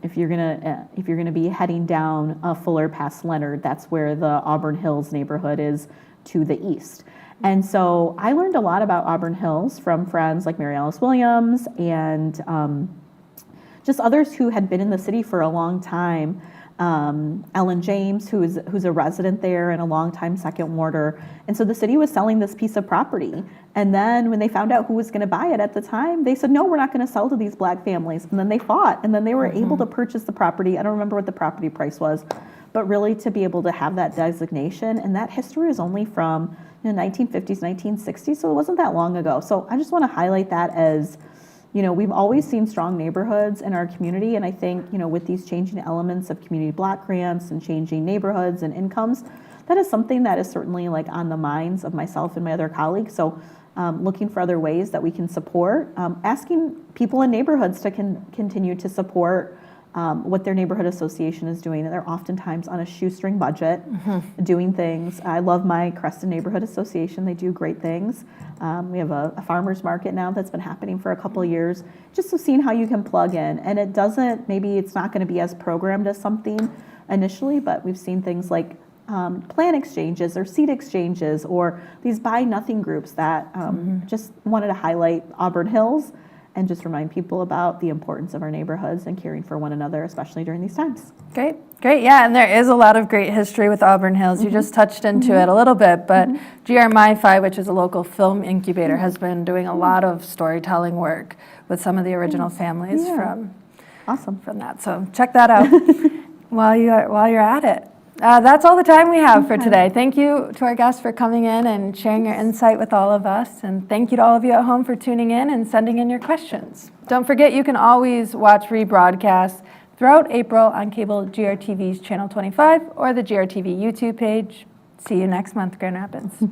if you're gonna be heading down Fuller past Leonard, that's where the Auburn Hills neighborhood is to the east. And so I learned a lot about Auburn Hills from friends like Mary Alice Williams and just others who had been in the city for a long time. Ellen James, who's a resident there and a longtime 2nd Warder. And so the city was selling this piece of property. And then when they found out who was going to buy it at the time, they said, no, we're not going to sell to these Black families. And then they fought, and then they were able to purchase the property. I don't remember what the property price was, but really to be able to have that designation. And that history is only from 1950s, 1960s, so it wasn't that long ago. So I just want to highlight that as, we've always seen strong neighborhoods in our community, and I think, with these changing elements of community block grants and changing neighborhoods and incomes, that is something that is certainly on the minds of myself and my other colleagues. So looking for other ways that we can support, asking people in neighborhoods to continue to support what their neighborhood association is doing. And they're oftentimes on a shoestring budget doing things. I love my Creston Neighborhood Association. They do great things. We have a farmer's market now that's been happening for a couple of years, just so seeing how you can plug in. And maybe it's not going to be as programmed as something initially, but we've seen things like plan exchanges or seed exchanges or these buy nothing groups that just wanted to highlight Auburn Hills and just remind people about the importance of our neighborhoods and caring for one another, especially during these times. Great. Yeah, and there is a lot of great history with Auburn Hills. You just touched into it a little bit, but GR MiFi, which is a local film incubator, has been doing a lot of storytelling work with some of the original families from that. So check that out while you're at it. That's all the time we have for today. Thank you to our guests for coming in and sharing your insight with all of us. And thank you to all of you at home for tuning in and sending in your questions. Don't forget, you can always watch rebroadcasts throughout April on cable GRTV's Channel 25 or the GRTV YouTube page. See you next month, Grand Rapids.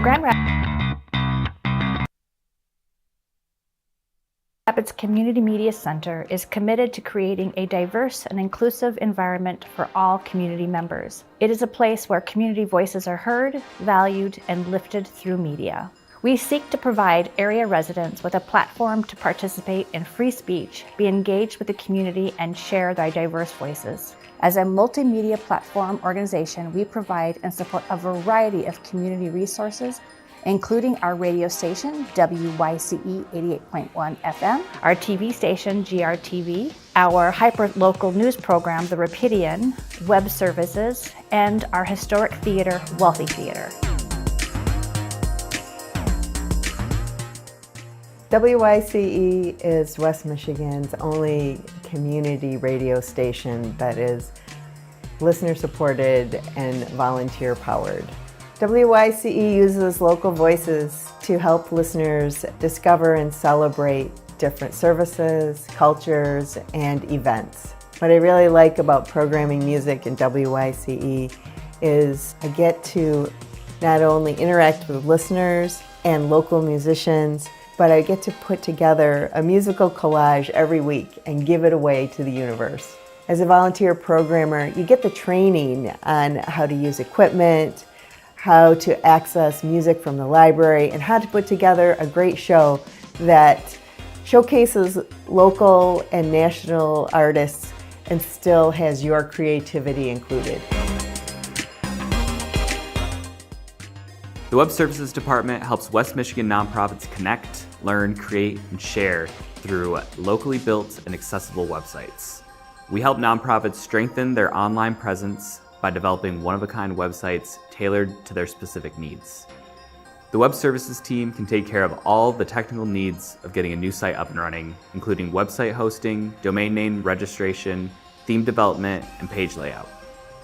Grand Rapids Community Media Center is committed to creating a diverse and inclusive environment for all community members. It is a place where community voices are heard, valued, and lifted through media. We seek to provide area residents with a platform to participate in free speech, be engaged with the community, and share their diverse voices. As a multimedia platform organization, we provide and support a variety of community resources, including our radio station, WYCE 88.1 FM, our TV station, GRTV, our hyper-local news program, the Rapidian, web services, and our historic theater, Wealthy Theater. WYCE is West Michigan's only community radio station that is listener-supported and volunteer-powered. WYCE uses local voices to help listeners discover and celebrate different services, cultures, and events. What I really like about programming music in WYCE is I get to not only interact with listeners and local musicians, but I get to put together a musical collage every week and give it away to the universe. As a volunteer programmer, you get the training on how to use equipment, how to access music from the library, and how to put together a great show that showcases local and national artists and still has your creativity included. The Web Services Department helps West Michigan nonprofits connect, learn, create, and share through locally built and accessible websites. We help nonprofits strengthen their online presence by developing one-of-a-kind websites tailored to their specific needs. The Web Services team can take care of all the technical needs of getting a new site up and running, including website hosting, domain name registration, theme development, and page layout.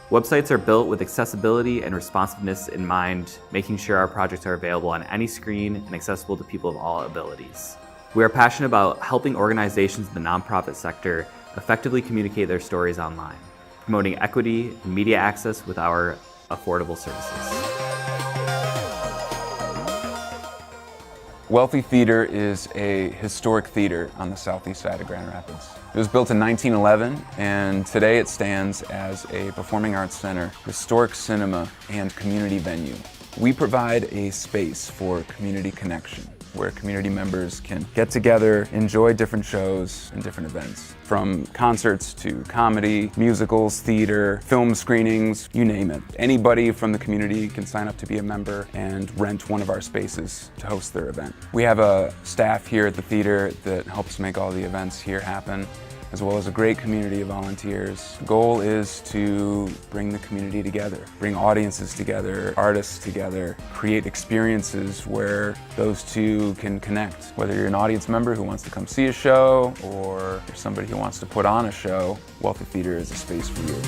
Websites are built with accessibility and responsiveness in mind, making sure our projects are available on any screen and accessible to people of all abilities. We are passionate about helping organizations in the nonprofit sector effectively communicate their stories online, promoting equity and media access with our affordable services. Wealthy Theater is a historic theater on the southeast side of Grand Rapids. It was built in 1911, and today it stands as a performing arts center, historic cinema, and community venue. We provide a space for community connection, where community members can get together, enjoy different shows and different events. From concerts to comedy, musicals, theater, film screenings, you name it. Anybody from the community can sign up to be a member and rent one of our spaces to host their event. We have a staff here at the theater that helps make all the events here happen, as well as a great community of volunteers. The goal is to bring the community together, bring audiences together, artists together, create experiences where those two can connect. Whether you're an audience member who wants to come see a show or you're somebody who wants to put on a show, Wealthy Theater is a space for you.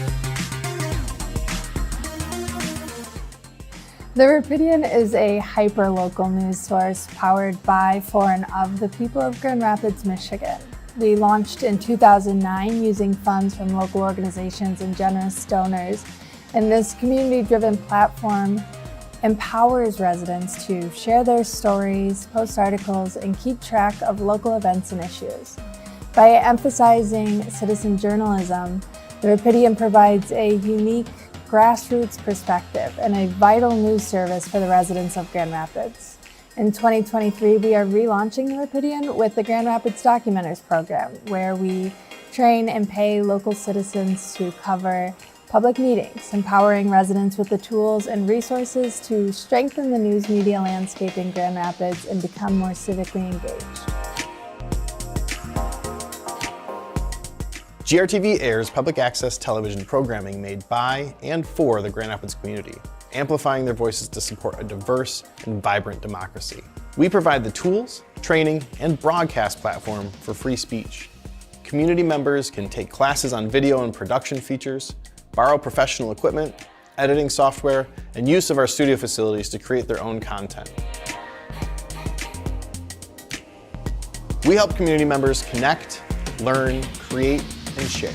The Rapidian is a hyper-local news source powered by, for, and of the people of Grand Rapids, Michigan. We launched in 2009 using funds from local organizations and generous donors, and this community-driven platform empowers residents to share their stories, post articles, and keep track of local events and issues. By emphasizing citizen journalism, the Rapidian provides a unique grassroots perspective and a vital news service for the residents of Grand Rapids. In 2023, we are relaunching the Rapidian with the Grand Rapids Documenters program, where we train and pay local citizens to cover public meetings, empowering residents with the tools and resources to strengthen the news media landscape in Grand Rapids and become more civically engaged. GRTV airs public access television programming made by and for the Grand Rapids community, amplifying their voices to support a diverse and vibrant democracy. We provide the tools, training, and broadcast platform for free speech. Community members can take classes on video and production features, borrow professional equipment, editing software, and use of our studio facilities to create their own content. We help community members connect, learn, create, and share.